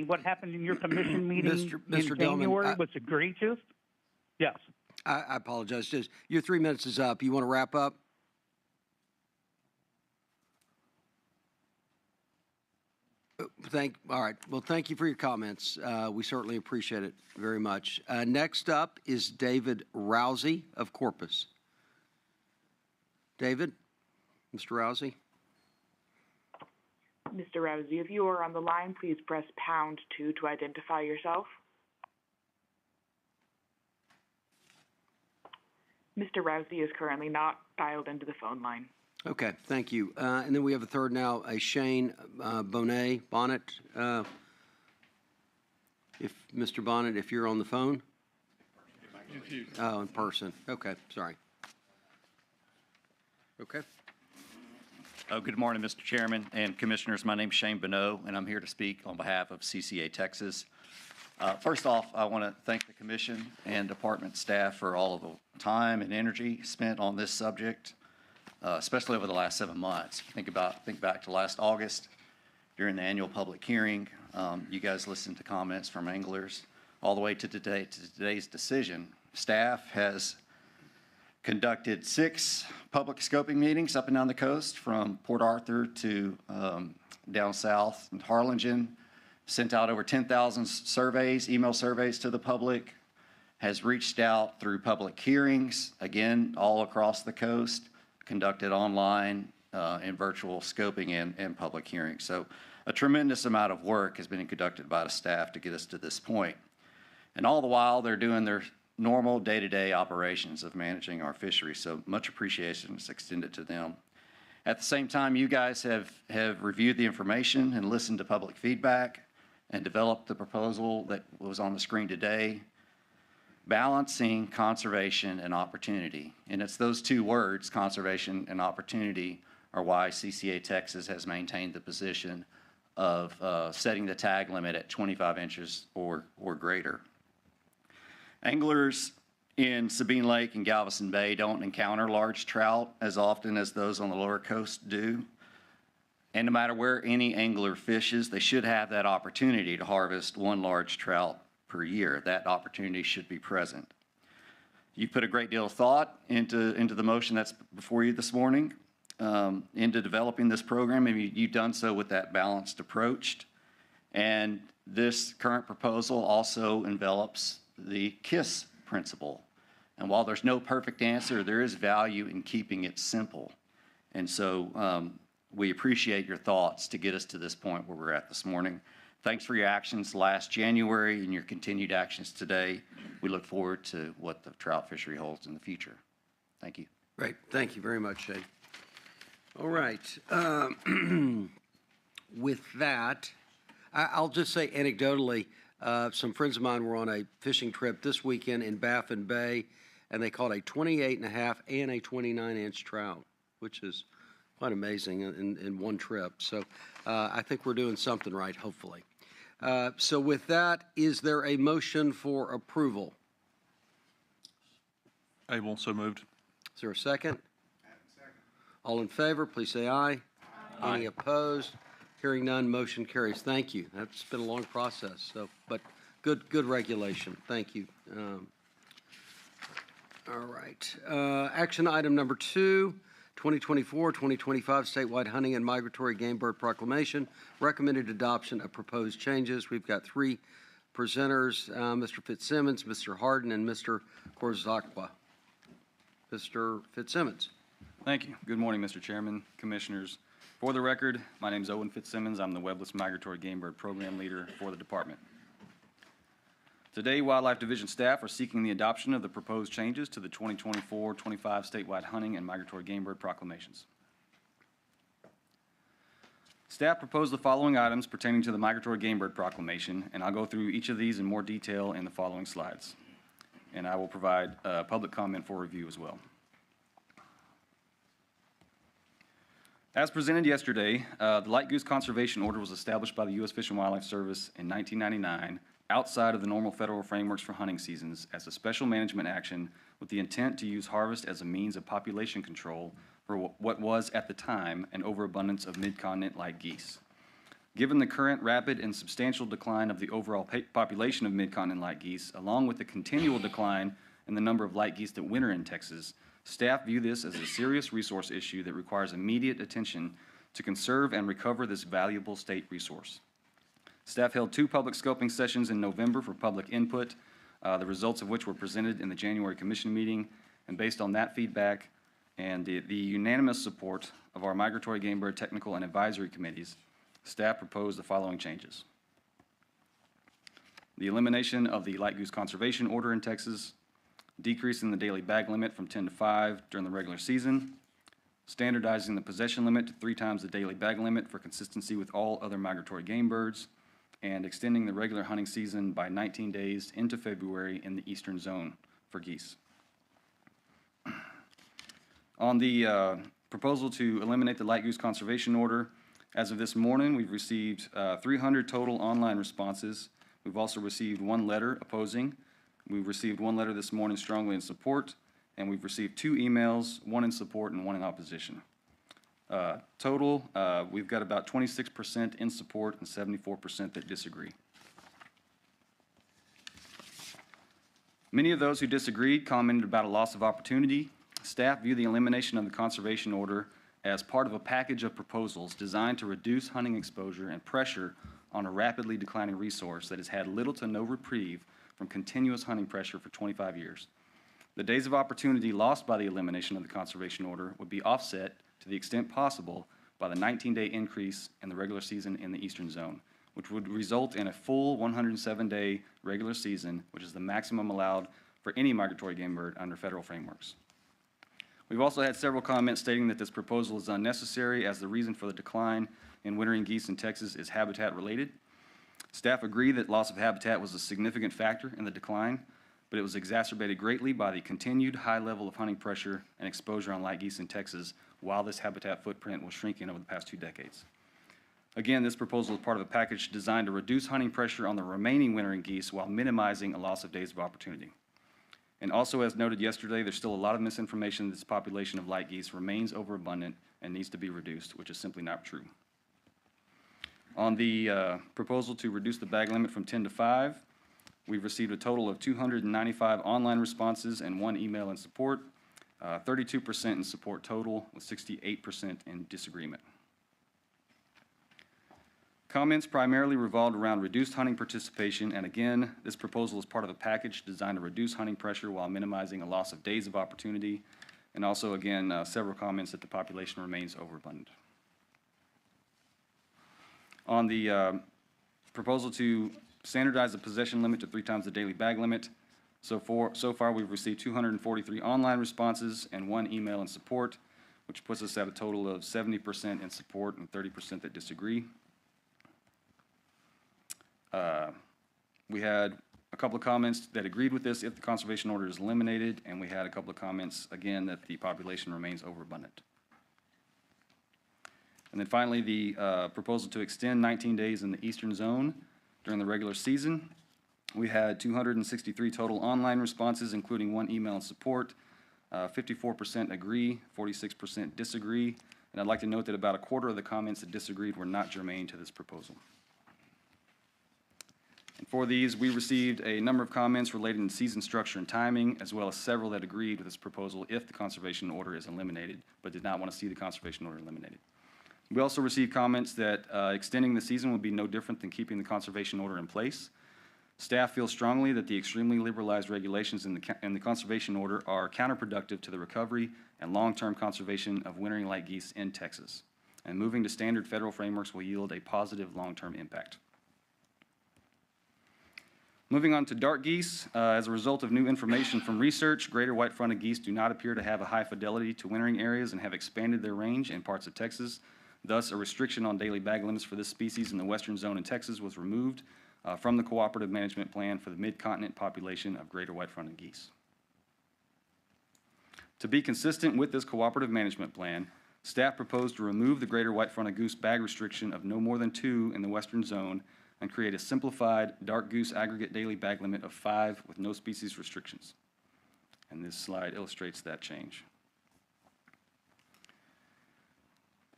what happened in your commission meeting Mr. in January was egregious. Yes. I apologize. Just your 3 minutes is up. You want to wrap up? All right. Well, thank you for your comments. We certainly appreciate it very much. Next up is David Rousey of Corpus. David, Mr. Rousey. Mr. Rousey, if you are on the line, please press #2 to identify yourself. Mr. Rousey is currently not dialed into the phone line. Okay, thank you. And then we have a third now, a Shane Bonnet. If Mr. Bonnet, if you're on the phone. Oh, in person. Okay, sorry. Okay. Oh, good morning, Mr. Chairman and Commissioners. My name is Shane Bonneau, and I'm here to speak on behalf of CCA Texas. First off, I want to thank the Commission and Department staff for all of the time and energy spent on this subject, especially over the last 7 months. Think back to last August during the annual public hearing. You guys listened to comments from anglers all the way to today's decision. Staff has conducted 6 public scoping meetings up and down the coast, from Port Arthur to down south in Harlingen, sent out over 10,000 surveys, email surveys to the public, has reached out through public hearings, again, all across the coast, conducted online and virtual scoping and public hearings. So a tremendous amount of work has been conducted by the staff to get us to this point. And all the while, they're doing their normal day-to-day operations of managing our fishery. So much appreciation is extended to them. At the same time, you guys have reviewed the information and listened to public feedback and developed the proposal that was on the screen today, balancing conservation and opportunity. And it's those 2 words, conservation and opportunity, are why CCA Texas has maintained the position of setting the tag limit at 25 inches or greater. Anglers in Sabine Lake and Galveston Bay don't encounter large trout as often as those on the lower coast do. And no matter where any angler fishes, they should have that opportunity to harvest 1 large trout per year. That opportunity should be present. You put a great deal of thought into the motion that's before you this morning, into developing this program, and you've done so with that balanced approach. And this current proposal also envelops the KISS principle. And while there's no perfect answer, there is value in keeping it simple. And so we appreciate your thoughts to get us to this point where we're at this morning. Thanks for your actions last January and your continued actions today. We look forward to what the trout fishery holds in the future. Thank you. Great. Thank you very much, Shane. All right. With that, I'll just say anecdotally, some friends of mine were on a fishing trip this weekend in Baffin Bay, and they caught a 28.5 and a 29-inch trout, which is quite amazing in one trip. So I think we're doing something right, hopefully. So with that, is there a motion for approval? Able, so moved. Is there a second? All in favor, please say aye. Aye. Any opposed? Hearing none, motion carries. Thank you. That's been a long process, so, but good regulation. Thank you. All right. Action item number 2, 2024-2025 statewide hunting and migratory game bird proclamation. Recommended adoption of proposed changes. We've got 3 presenters, Mr. Fitzsimmons, Mr. Harden, and Mr. Korzakwa. Mr. Fitzsimmons. Thank you. Good morning, Mr. Chairman, Commissioners. For the record, my name is Owen Fitzsimmons. I'm the Webless Migratory Game Bird Program Leader for the Department. Today, Wildlife Division staff are seeking the adoption of the proposed changes to the 2024-25 statewide hunting and migratory game bird proclamations. Staff proposed the following items pertaining to the migratory game bird proclamation, and I'll go through each of these in more detail in the following slides. And I will provide public comment for review as well. As presented yesterday, the Light Goose Conservation Order was established by the U.S. Fish and Wildlife Service in 1999 outside of the normal federal frameworks for hunting seasons as a special management action with the intent to use harvest as a means of population control for what was at the time an overabundance of mid-continent light geese. Given the current rapid and substantial decline of the overall population of mid-continent light geese, along with the continual decline in the number of light geese that winter in Texas, staff view this as a serious resource issue that requires immediate attention to conserve and recover this valuable state resource. Staff held 2 public scoping sessions in November for public input, the results of which were presented in the January Commission meeting, and based on that feedback and the unanimous support of our Migratory Game Bird Technical and Advisory Committees, staff proposed the following changes. The elimination of the Light Goose Conservation Order in Texas, decreasing the daily bag limit from 10 to 5 during the regular season, standardizing the possession limit to 3 times the daily bag limit for consistency with all other migratory game birds, and extending the regular hunting season by 19 days into February in the eastern zone for geese. On the proposal to eliminate the Light Goose Conservation Order, as of this morning, we've received 300 total online responses. We've also received 1 letter opposing. We've received 1 letter this morning strongly in support, and we've received 2 emails, 1 in support and 1 in opposition. Total, we've got about 26% in support and 74% that disagree. Many of those who disagreed commented about a loss of opportunity. Staff view the elimination of the conservation order as part of a package of proposals designed to reduce hunting exposure and pressure on a rapidly declining resource that has had little to no reprieve from continuous hunting pressure for 25 years. The days of opportunity lost by the elimination of the conservation order would be offset to the extent possible by the 19-day increase in the regular season in the eastern zone, which would result in a full 107-day regular season, which is the maximum allowed for any migratory game bird under federal frameworks. We've also had several comments stating that this proposal is unnecessary as the reason for the decline in wintering geese in Texas is habitat related. Staff agree that loss of habitat was a significant factor in the decline, but it was exacerbated greatly by the continued high level of hunting pressure and exposure on light geese in Texas while this habitat footprint was shrinking over the past 2 decades. Again, this proposal is part of a package designed to reduce hunting pressure on the remaining wintering geese while minimizing a loss of days of opportunity. And also, as noted yesterday, there's still a lot of misinformation that this population of light geese remains overabundant and needs to be reduced, which is simply not true. On the proposal to reduce the bag limit from 10 to 5, we've received a total of 295 online responses and 1 email in support, 32% in support total, with 68% in disagreement. Comments primarily revolved around reduced hunting participation, and again, this proposal is part of a package designed to reduce hunting pressure while minimizing a loss of days of opportunity, and also, again, several comments that the population remains overabundant. On the proposal to standardize the possession limit to 3 times the daily bag limit, so far we've received 243 online responses and 1 email in support, which puts us at a total of 70% in support and 30% that disagree. We had a couple of comments that agreed with this if the conservation order is eliminated, and we had a couple of comments, again, that the population remains overabundant. And then finally, the proposal to extend 19 days in the eastern zone during the regular season. We had 263 total online responses, including 1 email in support. 54% agree, 46% disagree, and I'd like to note that about a quarter of the comments that disagreed were not germane to this proposal. And for these, we received a number of comments relating to season structure and timing, as well as several that agreed with this proposal if the conservation order is eliminated, but did not want to see the conservation order eliminated. We also received comments that extending the season would be no different than keeping the conservation order in place. Staff feels strongly that the extremely liberalized regulations in the conservation order are counterproductive to the recovery and long-term conservation of wintering light geese in Texas, and moving to standard federal frameworks will yield a positive long-term impact. Moving on to dark geese, as a result of new information from research, greater white-fronted geese do not appear to have a high fidelity to wintering areas and have expanded their range in parts of Texas. Thus, a restriction on daily bag limits for this species in the western zone in Texas was removed from the cooperative management plan for the mid-continent population of greater white-fronted geese. To be consistent with this cooperative management plan, staff proposed to remove the greater white-fronted goose bag restriction of no more than 2 in the western zone and create a simplified dark goose aggregate daily bag limit of 5 with no species restrictions. And this slide illustrates that change.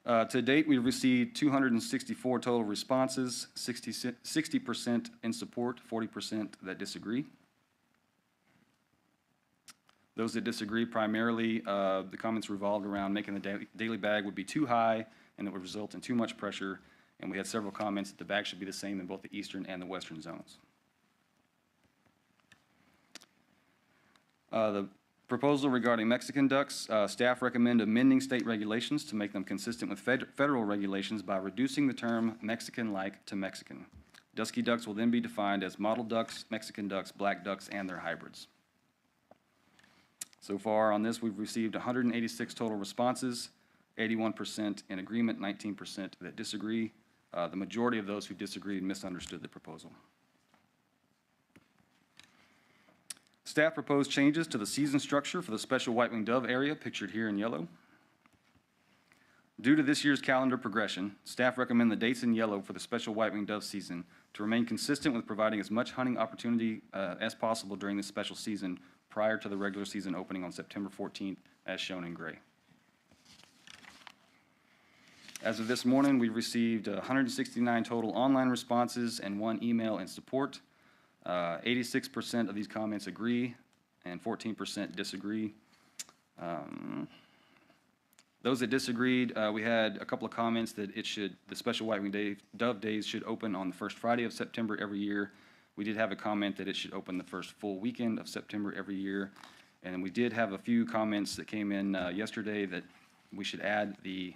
To date, we've received 264 total responses, 60% in support, 40% that disagree. Those that disagree, primarily, the comments revolved around making the daily bag would be too high and it would result in too much pressure, and we had several comments that the bag should be the same in both the eastern and the western zones. The proposal regarding Mexican ducks, staff recommend amending state regulations to make them consistent with federal regulations by reducing the term Mexican-like to Mexican. Dusky ducks will then be defined as mottled ducks, Mexican ducks, black ducks, and their hybrids. So far on this, we've received 186 total responses, 81% in agreement, 19% that disagree. The majority of those who disagreed misunderstood the proposal. Staff proposed changes to the season structure for the special white-winged dove area, pictured here in yellow. Due to this year's calendar progression, staff recommend the dates in yellow for the special white-winged dove season to remain consistent with providing as much hunting opportunity as possible during this special season prior to the regular season opening on September 14th, as shown in gray. As of this morning, we've received 169 total online responses and 1 email in support. 86% of these comments agree and 14% disagree. Those that disagreed, we had a couple of comments that the special white-winged dove days should open on the first Friday of September every year. We did have a comment that it should open the first full weekend of September every year. And we did have a few comments that came in yesterday that we should add the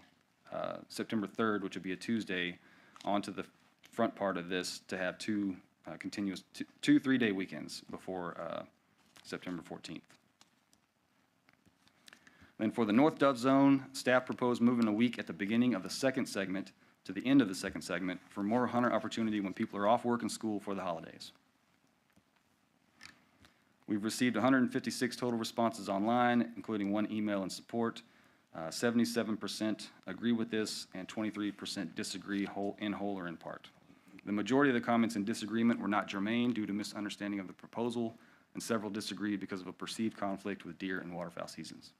September 3rd, which would be a Tuesday, onto the front part of this to have two continuous 2 3-day weekends before September 14th. Then for the North Dove Zone, staff proposed moving a week at the beginning of the second segment to the end of the second segment for more hunter opportunity when people are off work and school for the holidays. We've received 156 total responses online, including 1 email in support. 77% agree with this and 23% disagree in whole or in part. The majority of the comments in disagreement were not germane due to misunderstanding of the proposal, and several disagreed because of a perceived conflict with deer and waterfowl seasons.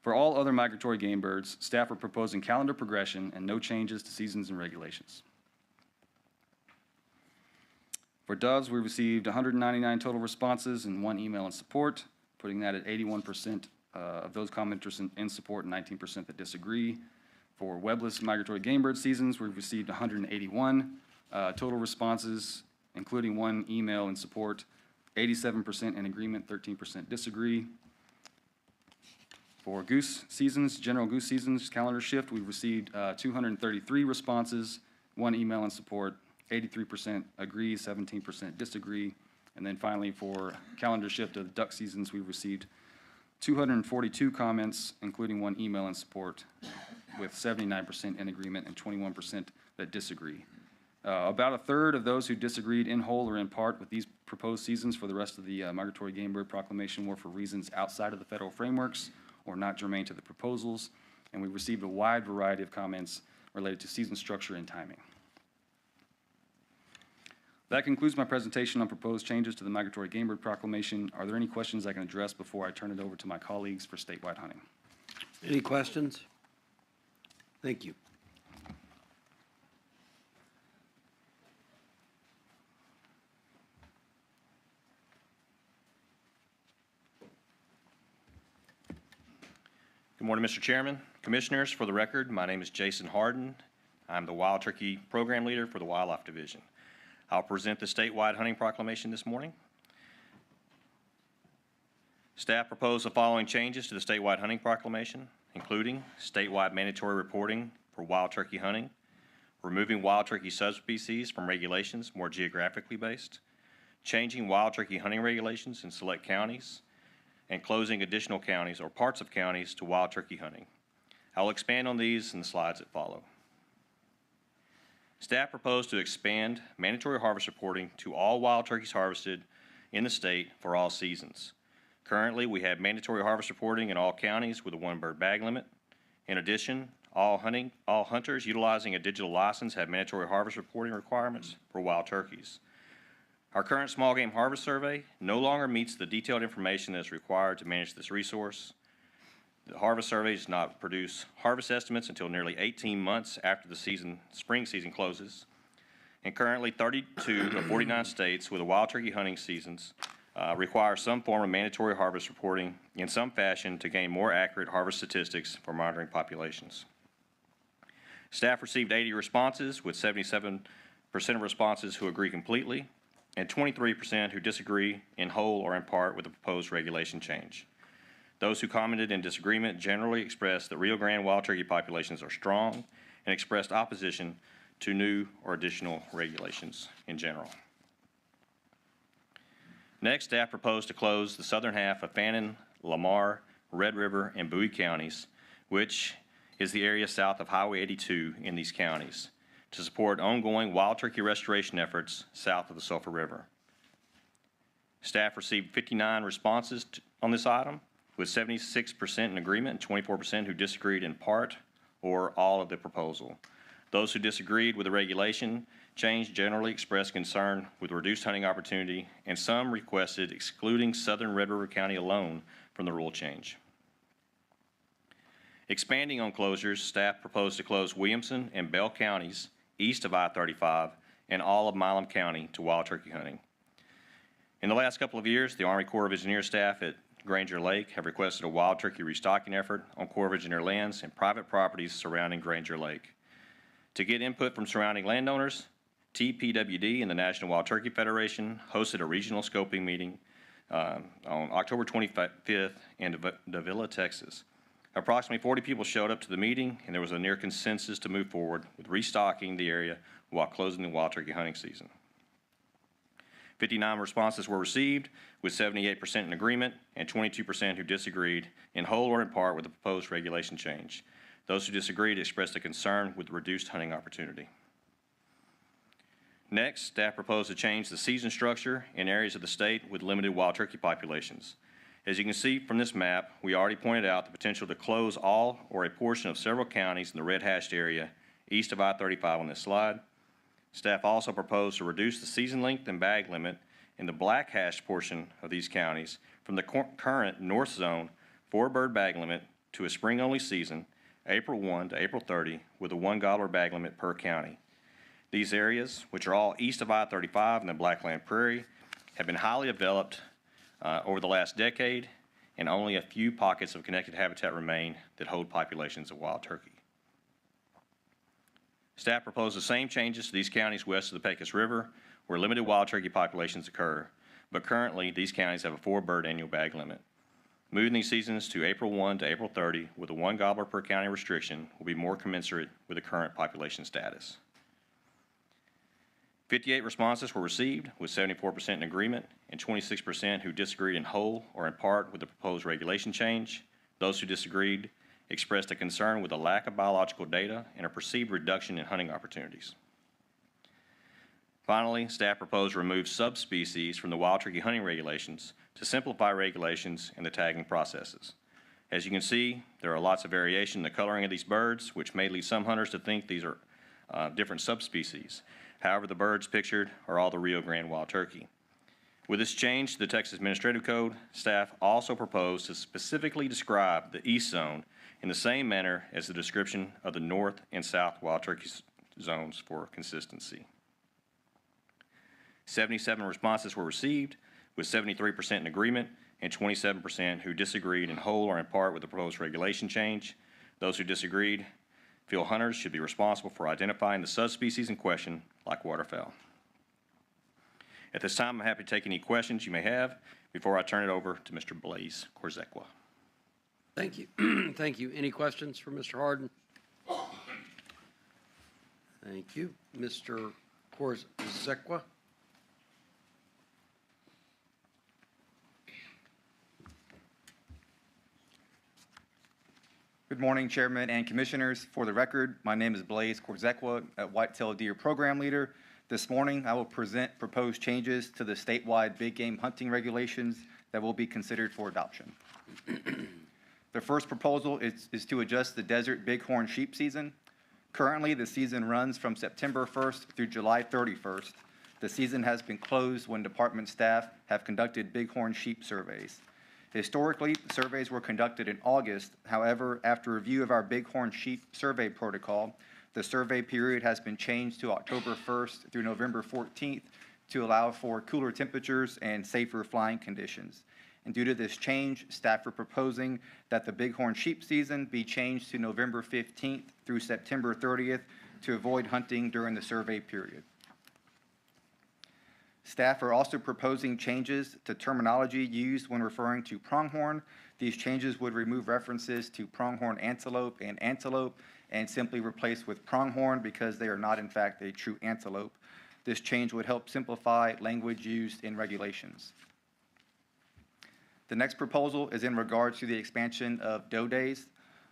For all other migratory game birds, staff are proposing calendar progression and no changes to seasons and regulations. For doves, we received 199 total responses and 1 email in support, putting that at 81% of those commenters in support and 19% that disagree. For webless migratory game bird seasons, we've received 181 total responses, including 1 email in support, 87% in agreement, 13% disagree. For goose seasons, general goose seasons calendar shift, we've received 233 responses, 1 email in support, 83% agree, 17% disagree. And then finally, for calendar shift of duck seasons, we've received 242 comments, including 1 email in support, with 79% in agreement and 21% that disagree. About a third of those who disagreed in whole or in part with these proposed seasons for the rest of the Migratory Game Bird Proclamation were for reasons outside of the federal frameworks or not germane to the proposals, and we received a wide variety of comments related to season structure and timing. That concludes my presentation on proposed changes to the Migratory Game Bird Proclamation. Are there any questions I can address before I turn it over to my colleagues for statewide hunting? Any questions? Thank you. Good morning, Mr. Chairman, Commissioners. For the record, my name is Jason Harden. I'm the Wild Turkey Program Leader for the Wildlife Division. I'll present the statewide hunting proclamation this morning. Staff proposed the following changes to the statewide hunting proclamation, including statewide mandatory reporting for wild turkey hunting, removing wild turkey subspecies from regulations more geographically based, changing wild turkey hunting regulations in select counties, and closing additional counties or parts of counties to wild turkey hunting. I will expand on these in the slides that follow. Staff proposed to expand mandatory harvest reporting to all wild turkeys harvested in the state for all seasons. Currently, we have mandatory harvest reporting in all counties with a 1-bird bag limit. In addition, all hunters utilizing a digital license have mandatory harvest reporting requirements for wild turkeys. Our current small game harvest survey no longer meets the detailed information that is required to manage this resource. The harvest survey does not produce harvest estimates until nearly 18 months after the spring season closes. And currently, 32 of 49 states with the wild turkey hunting seasons require some form of mandatory harvest reporting in some fashion to gain more accurate harvest statistics for monitoring populations. Staff received 80 responses, with 77% of responses who agree completely, and 23% who disagree in whole or in part with the proposed regulation change. Those who commented in disagreement generally expressed that Rio Grande wild turkey populations are strong and expressed opposition to new or additional regulations in general. Next, staff proposed to close the southern half of Fannin, Lamar, Red River, and Bowie counties, which is the area south of Highway 82 in these counties, to support ongoing wild turkey restoration efforts south of the Sulphur River. Staff received 59 responses on this item, with 76% in agreement and 24% who disagreed in part or all of the proposal. Those who disagreed with the regulation change generally expressed concern with reduced hunting opportunity, and some requested excluding southern Red River County alone from the rule change. Expanding on closures, staff proposed to close Williamson and Bell counties east of I-35 and all of Milam County to wild turkey hunting. In the last couple of years, the Army Corps of Engineers staff at Granger Lake have requested a wild turkey restocking effort on Corps of Engineer lands and private properties surrounding Granger Lake. To get input from surrounding landowners, TPWD and the National Wild Turkey Federation hosted a regional scoping meeting on October 25th in Davila, Texas. Approximately 40 people showed up to the meeting, and there was a near consensus to move forward with restocking the area while closing the wild turkey hunting season. 59 responses were received, with 78% in agreement and 22% who disagreed in whole or in part with the proposed regulation change. Those who disagreed expressed a concern with reduced hunting opportunity. Next, staff proposed to change the season structure in areas of the state with limited wild turkey populations. As you can see from this map, we already pointed out the potential to close all or a portion of several counties in the red hashed area east of I-35 on this slide. Staff also proposed to reduce the season length and bag limit in the black hashed portion of these counties from the current north zone 4-bird bag limit to a spring-only season, April 1 to April 30, with a 1 gobbler bag limit per county. These areas, which are all east of I-35 and the Blackland Prairie, have been highly developed over the last decade, and only a few pockets of connected habitat remain that hold populations of wild turkey. Staff proposed the same changes to these counties west of the Pecos River where limited wild turkey populations occur, but currently these counties have a 4-bird annual bag limit. Moving these seasons to April 1 to April 30 with a 1 gobbler per county restriction will be more commensurate with the current population status. 58 responses were received, with 74% in agreement and 26% who disagreed in whole or in part with the proposed regulation change. Those who disagreed expressed a concern with the lack of biological data and a perceived reduction in hunting opportunities. Finally, staff proposed to remove subspecies from the wild turkey hunting regulations to simplify regulations and the tagging processes. As you can see, there are lots of variation in the coloring of these birds, which may lead some hunters to think these are different subspecies. However, the birds pictured are all the Rio Grande wild turkey. With this change to the Texas Administrative Code, staff also proposed to specifically describe the east zone in the same manner as the description of the north and south wild turkey zones for consistency. 77 responses were received, with 73% in agreement and 27% who disagreed in whole or in part with the proposed regulation change. Those who disagreed feel hunters should be responsible for identifying the subspecies in question, like waterfowl. At this time, I'm happy to take any questions you may have before I turn it over to Mr. Blaise Korzekwa. Thank you. Thank you. Any questions for Mr. Harden? Thank you. Mr. Korzekwa? Good morning, Chairman and Commissioners. For the record, my name is Blaise Korzekwa, a Whitetail Deer Program Leader. This morning, I will present proposed changes to the statewide big game hunting regulations that will be considered for adoption. The first proposal is to adjust the desert bighorn sheep season. Currently, the season runs from September 1st through July 31st. The season has been closed when department staff have conducted bighorn sheep surveys. Historically, surveys were conducted in August. However, after review of our bighorn sheep survey protocol, the survey period has been changed to October 1st through November 14th to allow for cooler temperatures and safer flying conditions. And due to this change, staff are proposing that the bighorn sheep season be changed to November 15th through September 30th to avoid hunting during the survey period. Staff are also proposing changes to terminology used when referring to pronghorn. These changes would remove references to pronghorn antelope and simply replace with pronghorn because they are not in fact a true antelope. This change would help simplify language used in regulations. The next proposal is in regards to the expansion of doe days.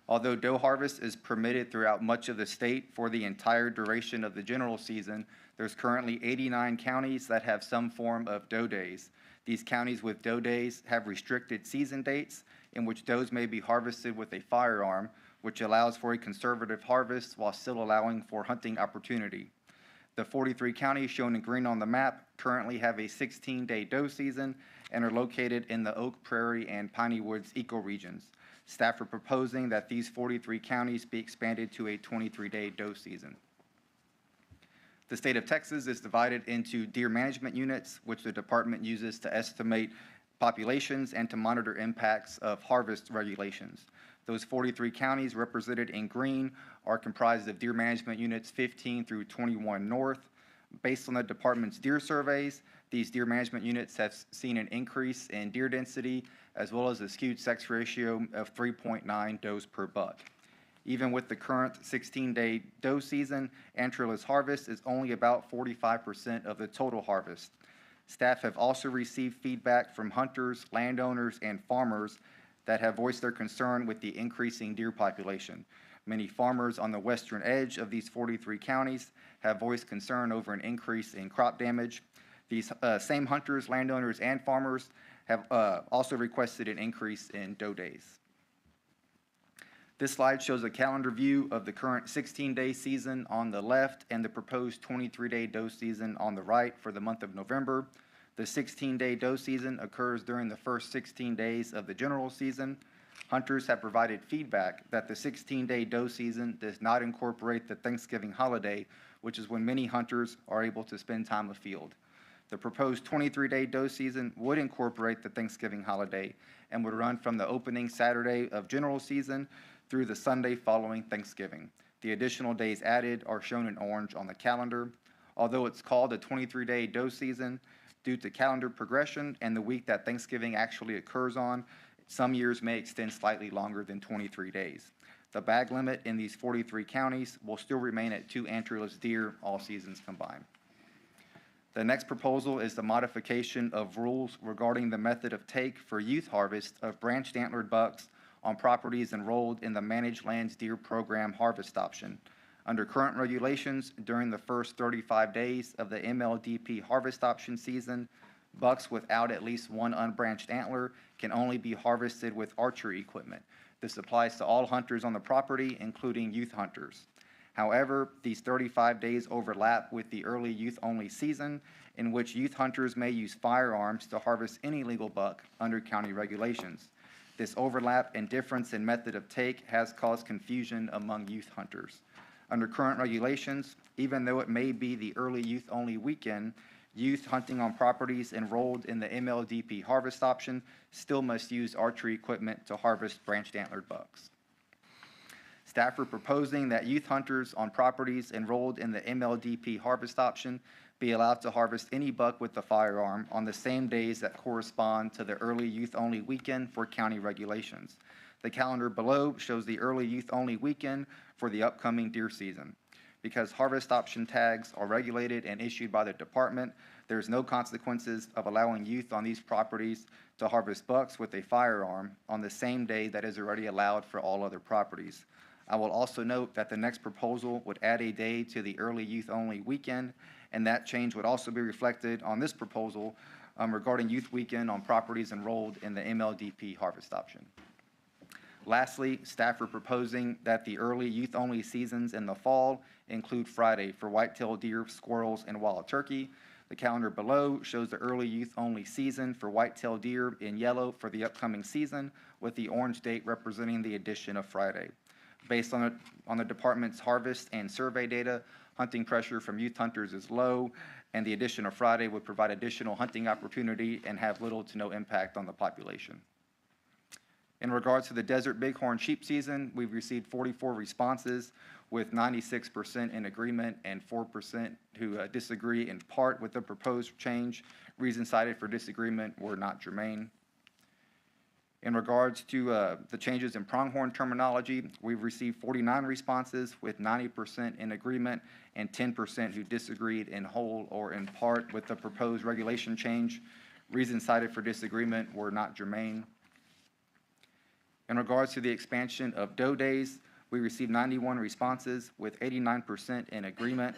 Although doe harvest is permitted throughout much of the state for the entire duration of the general season, there's currently 89 counties that have some form of doe days. These counties with doe days have restricted season dates in which does may be harvested with a firearm, which allows for a conservative harvest while still allowing for hunting opportunity. The 43 counties shown in green on the map currently have a 16-day doe season and are located in the Oak Prairie and Piney Woods ecoregions. Staff are proposing that these 43 counties be expanded to a 23-day doe season. The state of Texas is divided into deer management units, which the department uses to estimate populations and to monitor impacts of harvest regulations. Those 43 counties represented in green are comprised of deer management units 15 through 21 north. Based on the department's deer surveys, these deer management units have seen an increase in deer density as well as a skewed sex ratio of 3.9 does per buck. Even with the current 16-day doe season, antlers harvest is only about 45% of the total harvest. Staff have also received feedback from hunters, landowners, and farmers that have voiced their concern with the increasing deer population. Many farmers on the western edge of these 43 counties have voiced concern over an increase in crop damage. These same hunters, landowners, and farmers have also requested an increase in doe days. This slide shows a calendar view of the current 16-day season on the left and the proposed 23-day doe season on the right for the month of November. The 16-day doe season occurs during the first 16 days of the general season. Hunters have provided feedback that the 16-day doe season does not incorporate the Thanksgiving holiday, which is when many hunters are able to spend time afield. The proposed 23-day doe season would incorporate the Thanksgiving holiday and would run from the opening Saturday of general season through the Sunday following Thanksgiving. The additional days added are shown in orange on the calendar. Although it's called a 23-day doe season, due to calendar progression and the week that Thanksgiving actually occurs on, some years may extend slightly longer than 23 days. The bag limit in these 43 counties will still remain at 2 antlers deer all seasons combined. The next proposal is the modification of rules regarding the method of take for youth harvest of branched antlered bucks on properties enrolled in the Managed Lands Deer Program harvest option. Under current regulations, during the first 35 days of the MLDP harvest option season, bucks without at least one unbranched antler can only be harvested with archery equipment. This applies to all hunters on the property, including youth hunters. However, these 35 days overlap with the early youth-only season, in which youth hunters may use firearms to harvest any legal buck under county regulations. This overlap and difference in method of take has caused confusion among youth hunters. Under current regulations, even though it may be the early youth-only weekend, youth hunting on properties enrolled in the MLDP harvest option still must use archery equipment to harvest branched antlered bucks. Staff are proposing that youth hunters on properties enrolled in the MLDP harvest option be allowed to harvest any buck with the firearm on the same days that correspond to the early youth-only weekend for county regulations. The calendar below shows the early youth-only weekend for the upcoming deer season. Because harvest option tags are regulated and issued by the department, there's no consequences of allowing youth on these properties to harvest bucks with a firearm on the same day that is already allowed for all other properties. I will also note that the next proposal would add a day to the early youth-only weekend, and that change would also be reflected on this proposal regarding youth weekend on properties enrolled in the MLDP harvest option. Lastly, staff are proposing that the early youth-only seasons in the fall include Friday for white-tailed deer, squirrels, and wild turkey. The calendar below shows the early youth-only season for white-tailed deer in yellow for the upcoming season, with the orange date representing the addition of Friday. Based on the department's harvest and survey data, hunting pressure from youth hunters is low, and the addition of Friday would provide additional hunting opportunity and have little to no impact on the population. In regards to the desert bighorn sheep season, we've received 44 responses, with 96% in agreement and 4% who disagree in part with the proposed change. Reasons cited for disagreement were not germane. In regards to the changes in pronghorn terminology, we've received 49 responses, with 90% in agreement and 10% who disagreed in whole or in part with the proposed regulation change. Reasons cited for disagreement were not germane. In regards to the expansion of doe days, we received 91 responses, with 89% in agreement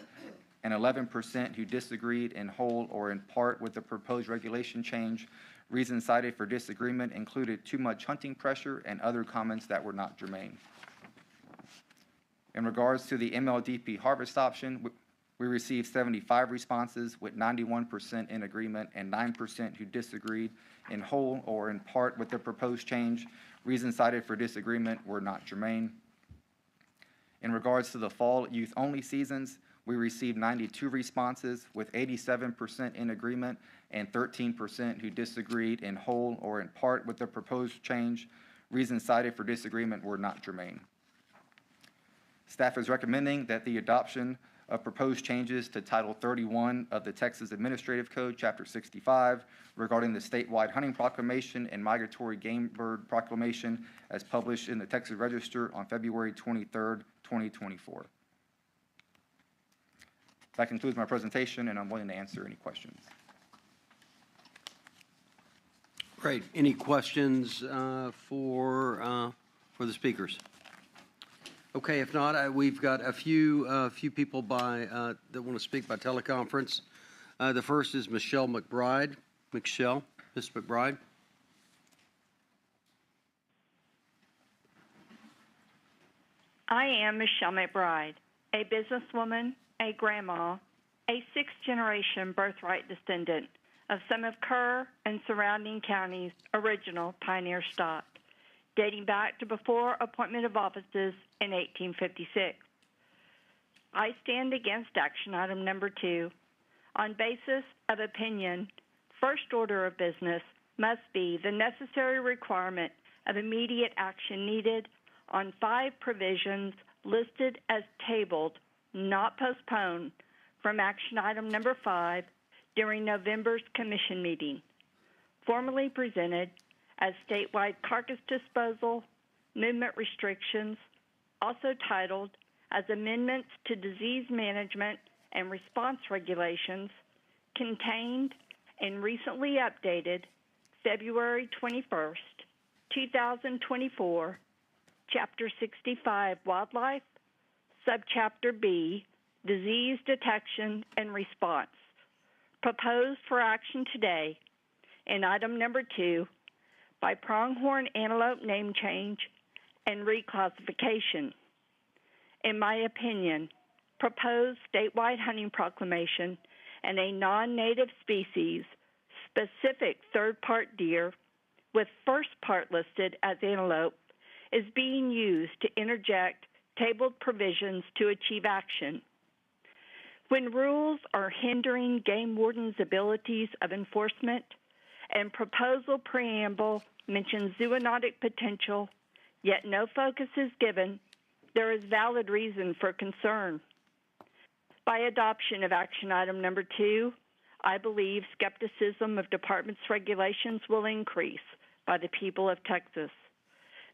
and 11% who disagreed in whole or in part with the proposed regulation change. Reasons cited for disagreement included too much hunting pressure and other comments that were not germane. In regards to the MLDP harvest option, we received 75 responses, with 91% in agreement and 9% who disagreed in whole or in part with the proposed change. Reasons cited for disagreement were not germane. In regards to the fall youth-only seasons, we received 92 responses, with 87% in agreement and 13% who disagreed in whole or in part with the proposed change. Reasons cited for disagreement were not germane. Staff is recommending that the adoption of proposed changes to Title 31 of the Texas Administrative Code, Chapter 65, regarding the statewide hunting proclamation and migratory game bird proclamation as published in the Texas Register on February 23rd, 2024. That concludes my presentation, and I'm willing to answer any questions. Great. Any questions for the speakers? Okay, if not, we've got a few people that want to speak by teleconference. The first is Michelle McBride. Michelle, Ms. McBride. I am Michelle McBride, a businesswoman, a grandma, a sixth-generation birthright descendant of some of Kerr and surrounding counties' original pioneer stock, dating back to before appointment of offices in 1856. I stand against action item number 2. On basis of opinion, first order of business must be the necessary requirement of immediate action needed on 5 provisions listed as tabled, not postponed, from action item number 5 during November's commission meeting, formally presented as statewide carcass disposal, movement restrictions, also titled as amendments to disease management and response regulations, contained and recently updated February 21st, 2024, Chapter 65, Wildlife, Subchapter B, Disease Detection and Response, proposed for action today in item number 2 by pronghorn antelope name change and reclassification. In my opinion, proposed statewide hunting proclamation and a non-native species specific third part deer with first part listed as antelope is being used to interject tabled provisions to achieve action. When rules are hindering game wardens' abilities of enforcement and proposal preamble mentions zoonotic potential, yet no focus is given, there is valid reason for concern. By adoption of action item number 2, I believe skepticism of department's regulations will increase by the people of Texas.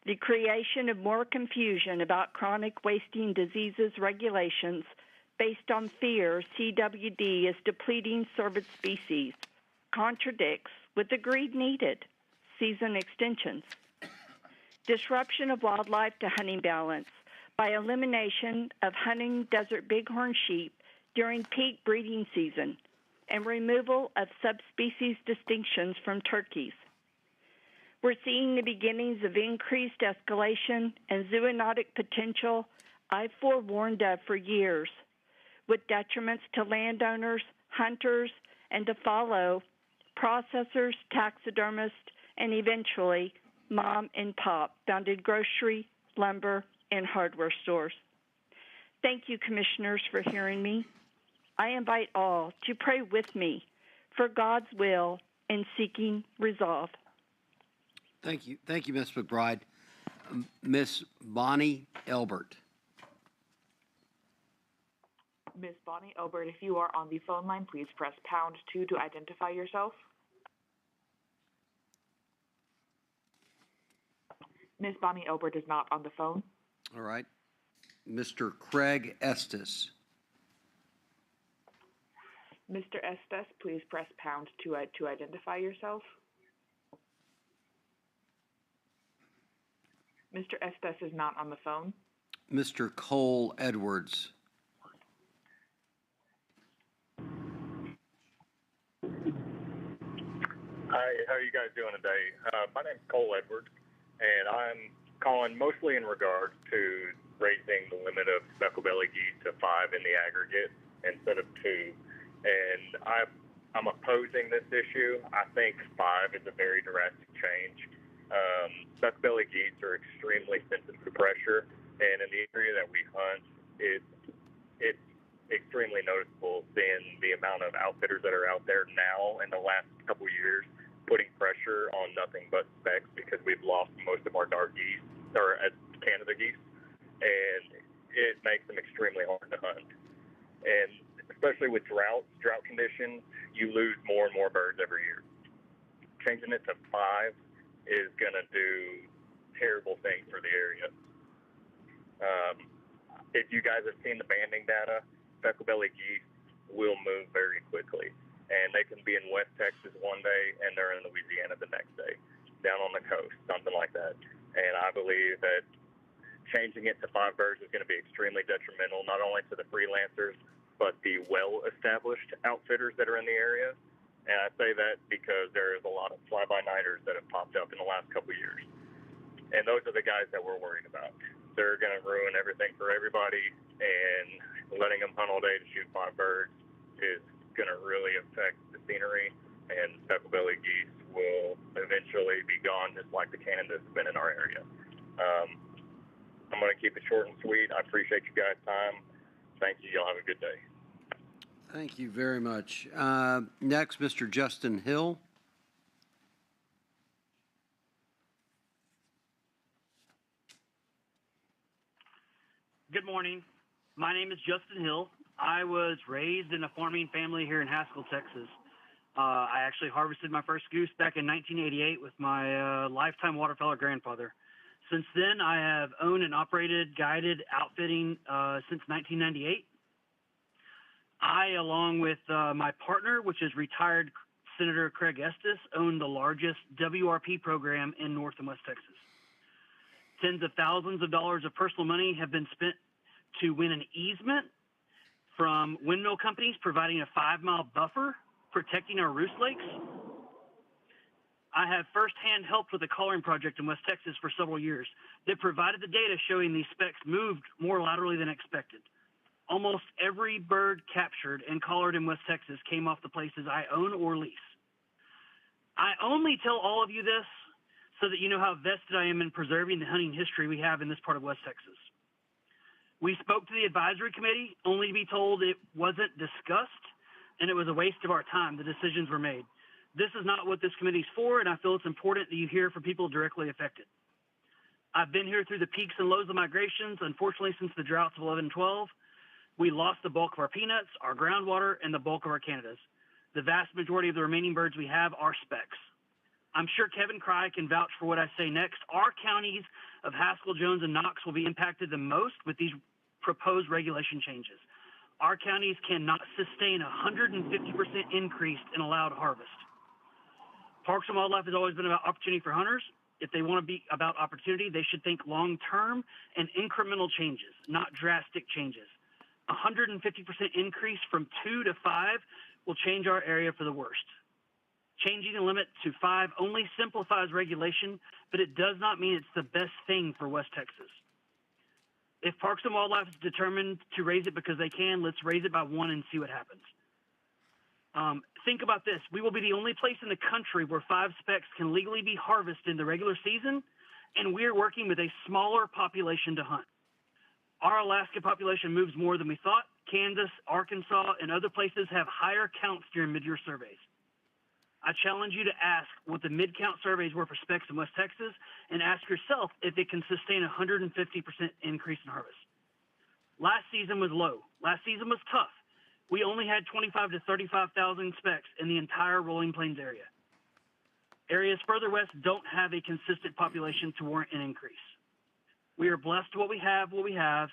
The creation of more confusion about chronic wasting diseases regulations based on fear TPWD is depleting cervid species contradicts with the greed needed, season extensions. Disruption of wildlife to hunting balance by elimination of hunting desert bighorn sheep during peak breeding season and removal of subspecies distinctions from turkeys. We're seeing the beginnings of increased escalation and zoonotic potential I've forewarned of for years, with detriments to landowners, hunters, and to follow, processors, taxidermists, and eventually mom and pop found in grocery, lumber, and hardware stores. Thank you, Commissioners, for hearing me. I invite all to pray with me for God's will in seeking resolve. Thank you. Thank you, Ms. McBride. Ms. Bonnie Elbert. Ms. Bonnie Elbert, if you are on the phone line, please press pound 2 to identify yourself. Ms. Bonnie Elbert is not on the phone. All right. Mr. Craig Estes. Mr. Estes, please press pound 2 to identify yourself. Mr. Estes is not on the phone. Mr. Cole Edwards. Hi, how are you guys doing today? My name's Cole Edwards, and I'm calling mostly in regards to raising the limit of speckled-bellied geese to 5 in the aggregate instead of 2. And I'm opposing this issue. I think 5 is a very drastic change. Speckled-bellied geese are extremely sensitive to pressure, and in the area that we hunt, it's extremely noticeable seeing the amount of outfitters that are out there now in the last couple of years putting pressure on nothing but specks because we've lost most of our dark geese, or Canada geese, and it makes them extremely hard to hunt. And especially with drought conditions, you lose more and more birds every year. Changing it to 5 is going to do terrible things for the area. If you guys have seen the banding data, speckled-bellied geese will move very quickly. And they can be in West Texas one day and they're in Louisiana the next day, down on the coast, something like that. And I believe that changing it to 5 birds is going to be extremely detrimental, not only to the freelancers, but the well-established outfitters that are in the area. And I say that because there is a lot of fly-by-nighters that have popped up in the last couple of years. And those are the guys that we're worried about. They're going to ruin everything for everybody, and letting them hunt all day to shoot 5 birds is going to really affect the scenery, and speckled-bellied geese will eventually be gone, just like the Canadas have been in our area. I'm going to keep it short and sweet. I appreciate you guys' time. Thank you. Y'all have a good day. Thank you very much. Next, Mr. Justin Hill. Good morning. My name is Justin Hill. I was raised in a farming family here in Haskell, Texas. I actually harvested my first goose back in 1988 with my lifetime waterfowler grandfather. Since then, I have owned and operated guided outfitting since 1998. I, along with my partner, which is retired Senator Craig Estes, own the largest WRP program in North and West Texas. Tens of thousands of dollars of personal money have been spent to win an easement from windmill companies providing a 5-mile buffer protecting our roost lakes. I have firsthand helped with a collaring project in West Texas for several years that provided the data showing these specks moved more laterally than expected. Almost every bird captured and collared in West Texas came off the places I own or lease. I only tell all of you this so that you know how vested I am in preserving the hunting history we have in this part of West Texas. We spoke to the advisory committee only to be told it wasn't discussed and it was a waste of our time. The decisions were made. This is not what this committee is for, and I feel it's important that you hear from people directly affected. I've been here through the peaks and lows of migrations, unfortunately, since the droughts of 11 and 12. We lost the bulk of our peanuts, our groundwater, and the bulk of our Canadas. The vast majority of the remaining birds we have are specks. I'm sure Kevin Cry can vouch for what I say next. Our counties of Haskell, Jones, and Knox will be impacted the most with these proposed regulation changes. Our counties cannot sustain a 150% increase in allowed harvest. Parks and Wildlife has always been about opportunity for hunters. If they want to be about opportunity, they should think long-term and incremental changes, not drastic changes. 150% increase from 2 to 5 will change our area for the worst. Changing the limit to 5 only simplifies regulation, but it does not mean it's the best thing for West Texas. If Parks and Wildlife is determined to raise it because they can, let's raise it by 1 and see what happens. Think about this. We will be the only place in the country where 5 specks can legally be harvested in the regular season, and we're working with a smaller population to hunt. Our Alaska population moves more than we thought. Kansas, Arkansas, and other places have higher counts during mid-year surveys. I challenge you to ask what the mid-count surveys were for specks in West Texas and ask yourself if it can sustain a 150% increase in harvest. Last season was low. Last season was tough. We only had 25 to 35,000 specks in the entire Rolling Plains area. Areas further west don't have a consistent population to warrant an increase. We are blessed with what we have,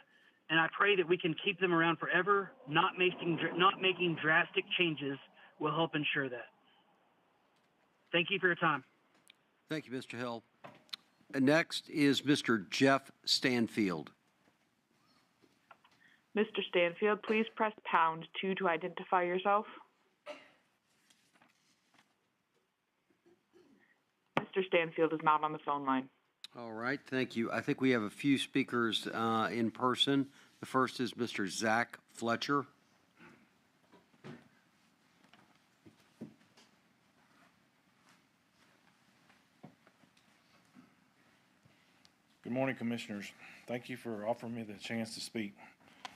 and I pray that we can keep them around forever. Not making drastic changes will help ensure that. Thank you for your time. Thank you, Mr. Hill. Next is Mr. Jeff Stanfield. Mr. Stanfield, please press pound 2 to identify yourself. Mr. Stanfield is not on the phone line. All right, thank you. I think we have a few speakers in person. The first is Mr. Zach Fletcher. Good morning, Commissioners. Thank you for offering me the chance to speak.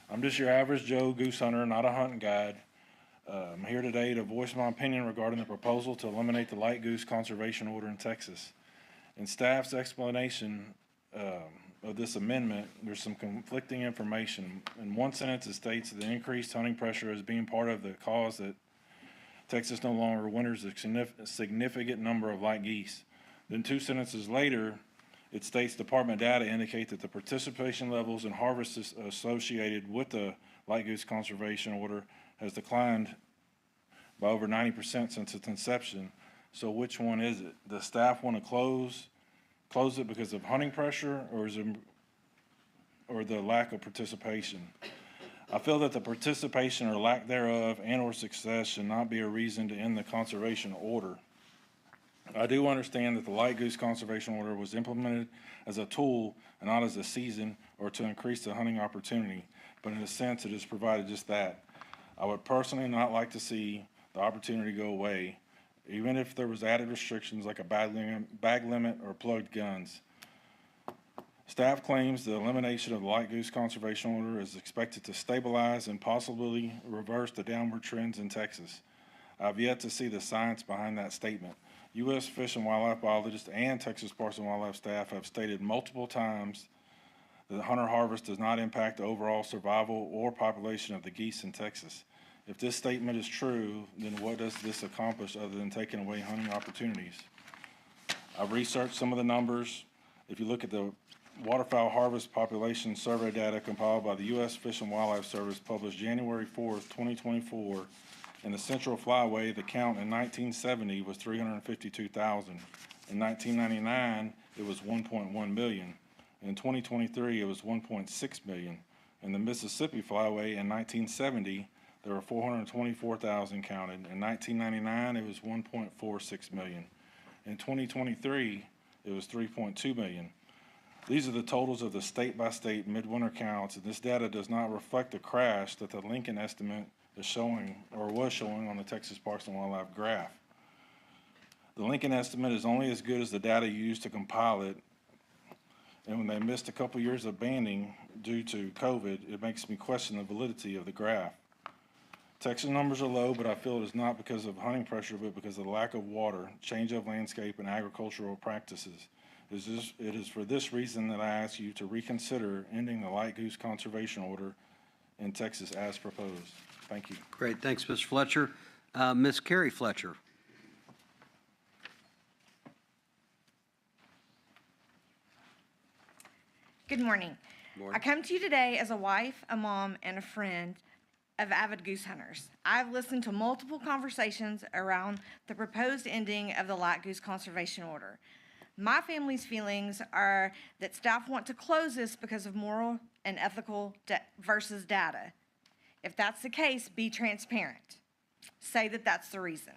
I'm just your average Joe goose hunter, not a hunting guide. I'm here today to voice my opinion regarding the proposal to eliminate the light goose conservation order in Texas. In staff's explanation of this amendment, there's some conflicting information. In one sentence, it states that the increased hunting pressure is being part of the cause that Texas no longer winters a significant number of light geese. Then 2 sentences later, it states department data indicate that the participation levels and harvests associated with the light goose conservation order has declined by over 90% since its inception. So which one is it? Does staff want to close it because of hunting pressure, or the lack of participation? I feel that the participation or lack thereof and/or success should not be a reason to end the conservation order. I do understand that the light goose conservation order was implemented as a tool and not as a season or to increase the hunting opportunity, but in a sense it has provided just that. I would personally not like to see the opportunity go away, even if there was added restrictions like a bag limit or plugged guns. Staff claims the elimination of the light goose conservation order is expected to stabilize and possibly reverse the downward trends in Texas. I've yet to see the science behind that statement. U.S. Fish and Wildlife biologists and Texas Parks and Wildlife staff have stated multiple times The hunter harvest does not impact the overall survival or population of the geese in Texas. If this statement is true, then what does this accomplish other than taking away hunting opportunities? I've researched some of the numbers. If you look at the waterfowl harvest population survey data compiled by the U.S. Fish and Wildlife Service published January 4th, 2024, in the Central Flyway, the count in 1970 was 352,000. In 1999, it was 1.1 million. In 2023, it was 1.6 million. In the Mississippi Flyway in 1970, there were 424,000 counted. In 1999, it was 1.46 million. In 2023, it was 3.2 million. These are the totals of the state-by-state midwinter counts, and this data does not reflect the crash that the Lincoln estimate is showing, or was showing, on the Texas Parks and Wildlife graph. The Lincoln estimate is only as good as the data used to compile it, and when they missed a couple years of banding due to COVID, it makes me question the validity of the graph. Texas numbers are low, but I feel it is not because of hunting pressure, but because of the lack of water, change of landscape, and agricultural practices. It is for this reason that I ask you to reconsider ending the light goose conservation order in Texas as proposed. Thank you. Great, thanks, Mr. Fletcher. Ms. Carrie Fletcher. Good morning. Morning. I come to you today as a wife, a mom, and a friend of avid goose hunters. I've listened to multiple conversations around the proposed ending of the light goose conservation order. My family's feelings are that staff want to close this because of moral and ethical versus data. If that's the case, be transparent. Say that that's the reason.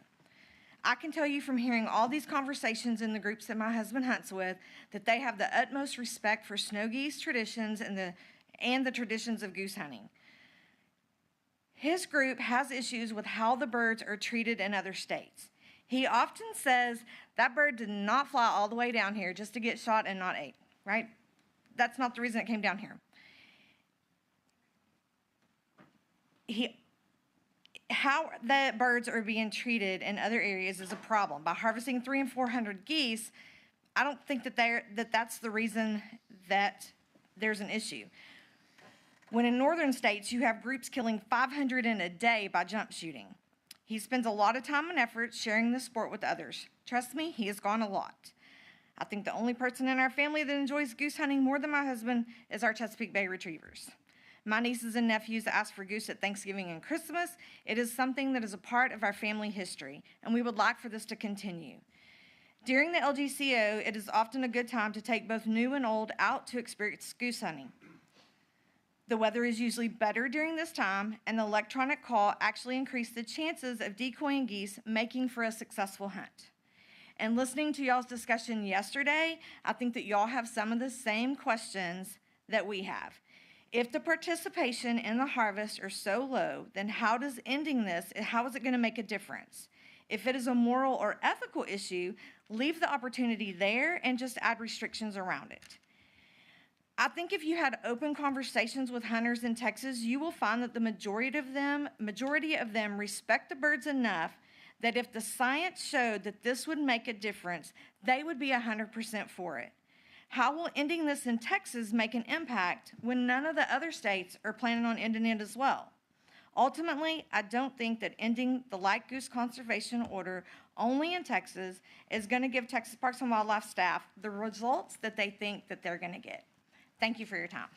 I can tell you from hearing all these conversations in the groups that my husband hunts with that they have the utmost respect for snow geese traditions and the traditions of goose hunting. His group has issues with how the birds are treated in other states. He often says that bird did not fly all the way down here just to get shot and not ate, right? That's not the reason it came down here. How the birds are being treated in other areas is a problem. By harvesting 300 and 400 geese, I don't think that that's the reason that there's an issue. When in northern states, you have groups killing 500 in a day by jump shooting. He spends a lot of time and effort sharing the sport with others. Trust me, he has gone a lot. I think the only person in our family that enjoys goose hunting more than my husband is our Chesapeake Bay Retrievers. My nieces and nephews ask for goose at Thanksgiving and Christmas. It is something that is a part of our family history, and we would like for this to continue. During the LGCO, it is often a good time to take both new and old out to experience goose hunting. The weather is usually better during this time, and the electronic call actually increased the chances of decoying geese, making for a successful hunt. And listening to y'all's discussion yesterday, I think that y'all have some of the same questions that we have. If the participation in the harvest are so low, then how is it going to make a difference? If it is a moral or ethical issue, leave the opportunity there and just add restrictions around it. I think if you had open conversations with hunters in Texas, you will find that the majority of them respect the birds enough that if the science showed that this would make a difference, they would be 100% for it. How will ending this in Texas make an impact when none of the other states are planning on ending it as well? Ultimately, I don't think that ending the light goose conservation order only in Texas is going to give Texas Parks and Wildlife staff the results that they think that they're going to get. Thank you for your time.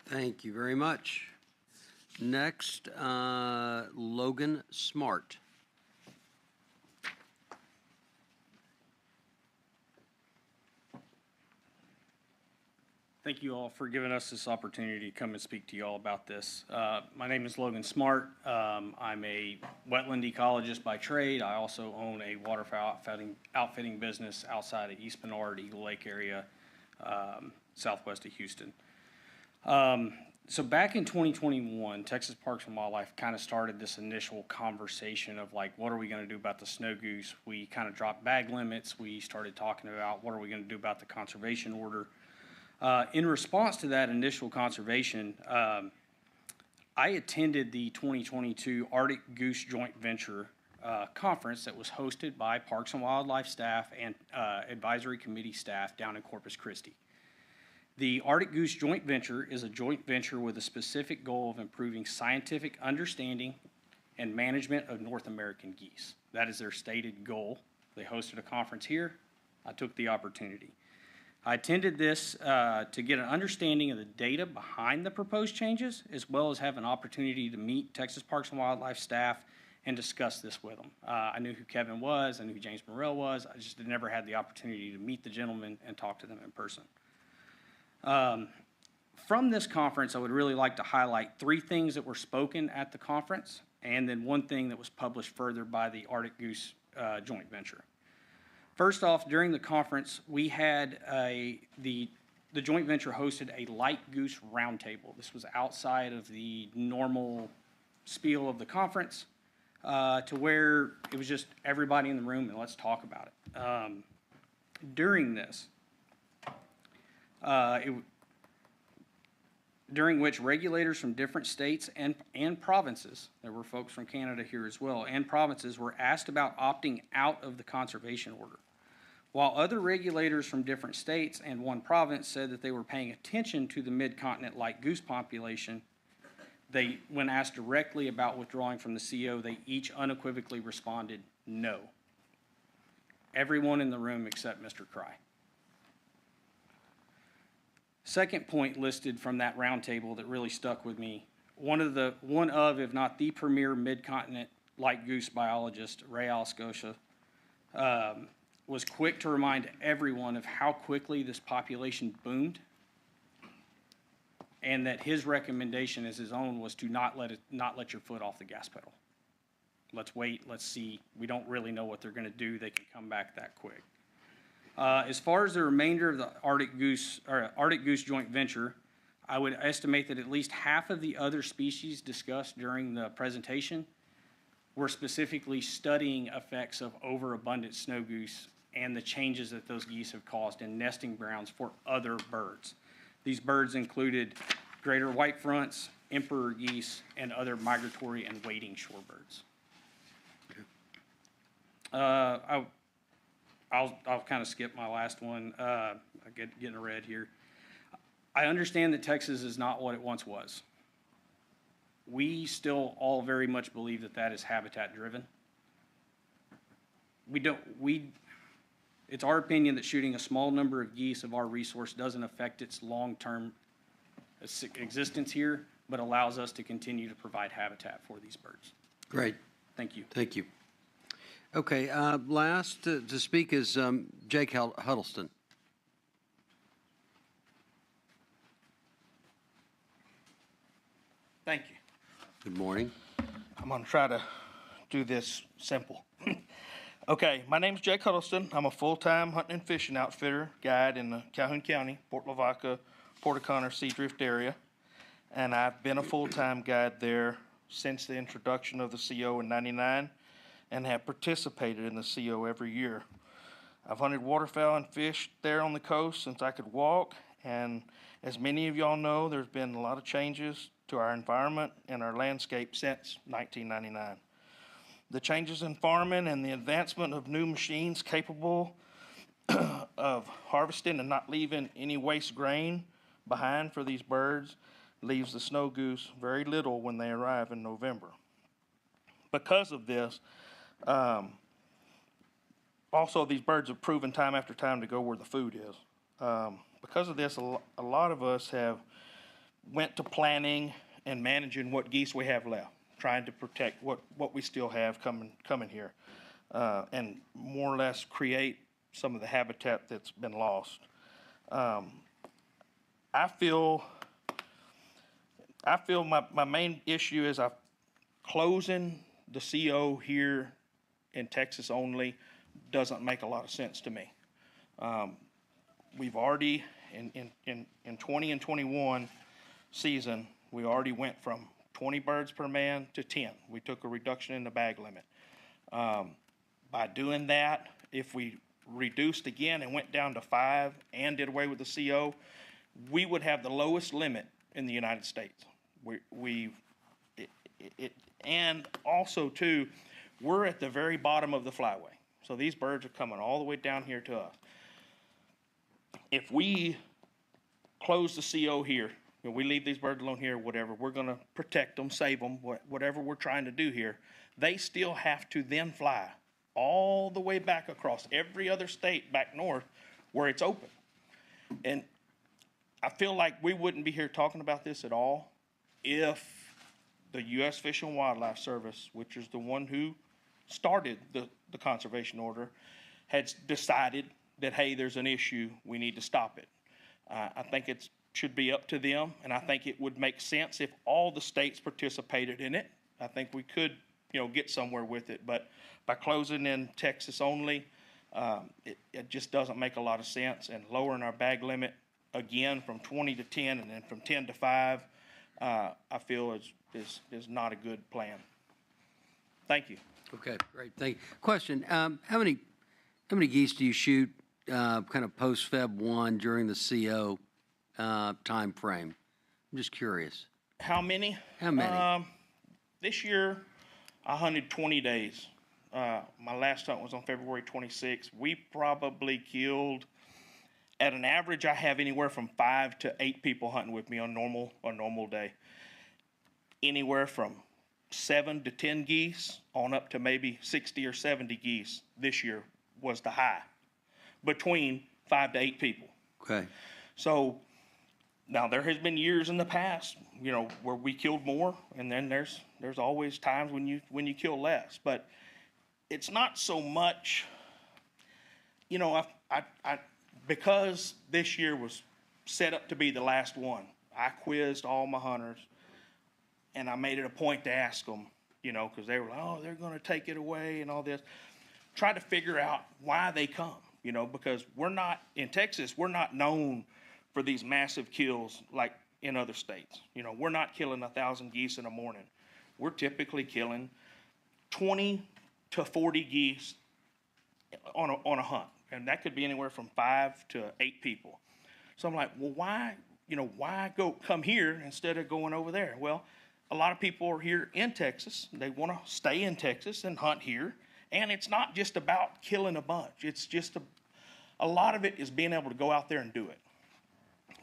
Thank you very much. Next, Logan Smart. Thank you all for giving us this opportunity to come and speak to you all about this. My name is Logan Smart. I'm a wetland ecologist by trade. I also own a waterfowl outfitting business outside of East Menard, Eagle Lake area, southwest of Houston. So back in 2021, Texas Parks and Wildlife kind of started this initial conversation of like, what are we going to do about the snow goose? We kind of dropped bag limits. We started talking about what are we going to do about the conservation order. In response to that initial conservation, I attended the 2022 Arctic Goose Joint Venture conference that was hosted by Parks and Wildlife staff and advisory committee staff down in Corpus Christi. The Arctic Goose Joint Venture is a joint venture with a specific goal of improving scientific understanding and management of North American geese. That is their stated goal. They hosted a conference here. I took the opportunity. I attended this to get an understanding of the data behind the proposed changes, as well as have an opportunity to meet Texas Parks and Wildlife staff and discuss this with them. I knew who Kevin was, I knew who James Morrell was. I just never had the opportunity to meet the gentlemen and talk to them in person. From this conference, I would really like to highlight 3 things that were spoken at the conference, and then 1 thing that was published further by the Arctic Goose Joint Venture. First off, during the conference, we had the joint venture hosted a light goose roundtable. This was outside of the normal spiel of the conference, to where it was just everybody in the room and let's talk about it. During this, during which regulators from different states and provinces, there were folks from Canada here as well, and provinces were asked about opting out of the conservation order. While other regulators from different states and 1 province said that they were paying attention to the mid-continent light goose population, when asked directly about withdrawing from the CO, they each unequivocally responded, no. Everyone in the room except Mr. Cry. Second point listed from that roundtable that really stuck with me, one of, if not the premier mid-continent light goose biologist, Ray Alscotia, was quick to remind everyone of how quickly this population boomed, and that his recommendation as his own was to not let your foot off the gas pedal. Let's wait, let's see. We don't really know what they're going to do. They can come back that quick. As far as the remainder of the Arctic Goose Joint Venture, I would estimate that at least half of the other species discussed during the presentation were specifically studying effects of overabundant snow goose and the changes that those geese have caused in nesting grounds for other birds. These birds included greater white fronts, emperor geese, and other migratory and wading shorebirds. I'll kind of skip my last one. I getting a red here. I understand that Texas is not what it once was. We still all very much believe that that is habitat driven. It's our opinion that shooting a small number of geese of our resource doesn't affect its long-term existence here, but allows us to continue to provide habitat for these birds. Great. Thank you. Thank you. Okay, last to speak is Jake Huddleston. Thank you. Good morning. I'm going to try to do this simple. Okay, my name's Jake Huddleston. I'm a full-time hunting and fishing outfitter, guide in the Calhoun County, Port Lavaca, Port O'Connor, Seadrift area. And I've been a full-time guide there since the introduction of the CO in '99 and have participated in the CO every year. I've hunted waterfowl and fished there on the coast since I could walk, and as many of y'all know, there's been a lot of changes to our environment and our landscape since 1999. The changes in farming and the advancement of new machines capable of harvesting and not leaving any waste grain behind for these birds leaves the snow goose very little when they arrive in November. Because of this, also these birds have proven time after time to go where the food is. Because of this, a lot of us have went to planning and managing what geese we have left, trying to protect what we still have coming here, and more or less create some of the habitat that's been lost. I feel my main issue is closing the CO here in Texas only doesn't make a lot of sense to me. We've already, in 20 and 21 season, we already went from 20 birds per man to 10. We took a reduction in the bag limit. By doing that, if we reduced again and went down to 5 and did away with the CO, we would have the lowest limit in the United States. And also too, we're at the very bottom of the flyway. So these birds are coming all the way down here to us. If we close the CO here, we leave these birds alone here, whatever, we're gonna protect them, save them, whatever we're trying to do here, they still have to then fly all the way back across every other state back north where it's open. And I feel like we wouldn't be here talking about this at all if the U.S. Fish and Wildlife Service, which is the one who started the conservation order, had decided that, hey, there's an issue, we need to stop it. I think it should be up to them, and I think it would make sense if all the states participated in it. I think we could, get somewhere with it, but by closing in Texas only, it just doesn't make a lot of sense, and lowering our bag limit again from 20 to 10 and then from 10 to 5, I feel is not a good plan. Thank you. Okay, great. Thank you. Question, how many geese do you shoot kind of post-Feb 1 during the CO time frame? I'm just curious. How many? How many? This year, I hunted 20 days. My last hunt was on February 26th. We probably killed, at an average, I have anywhere from 5 to 8 people hunting with me on a normal day. Anywhere from 7 to 10 geese on up to maybe 60 or 70 geese this year was the high, between 5 to 8 people. Okay. So now there has been years in the past, where we killed more, and then there's always times when you kill less. But it's not so much, because this year was set up to be the last one. I quizzed all my hunters, and I made it a point to ask them, because they were like, oh, they're going to take it away and all this. Try to figure out why they come, because in Texas, we're not known for these massive kills like in other states. We're not killing 1,000 geese in a morning. We're typically killing 20 to 40 geese on a hunt, and that could be anywhere from 5 to 8 people. So I'm like, well, why come here instead of going over there? Well, a lot of people are here in Texas. They want to stay in Texas and hunt here, and it's not just about killing a bunch. It's just a lot of it is being able to go out there and do it.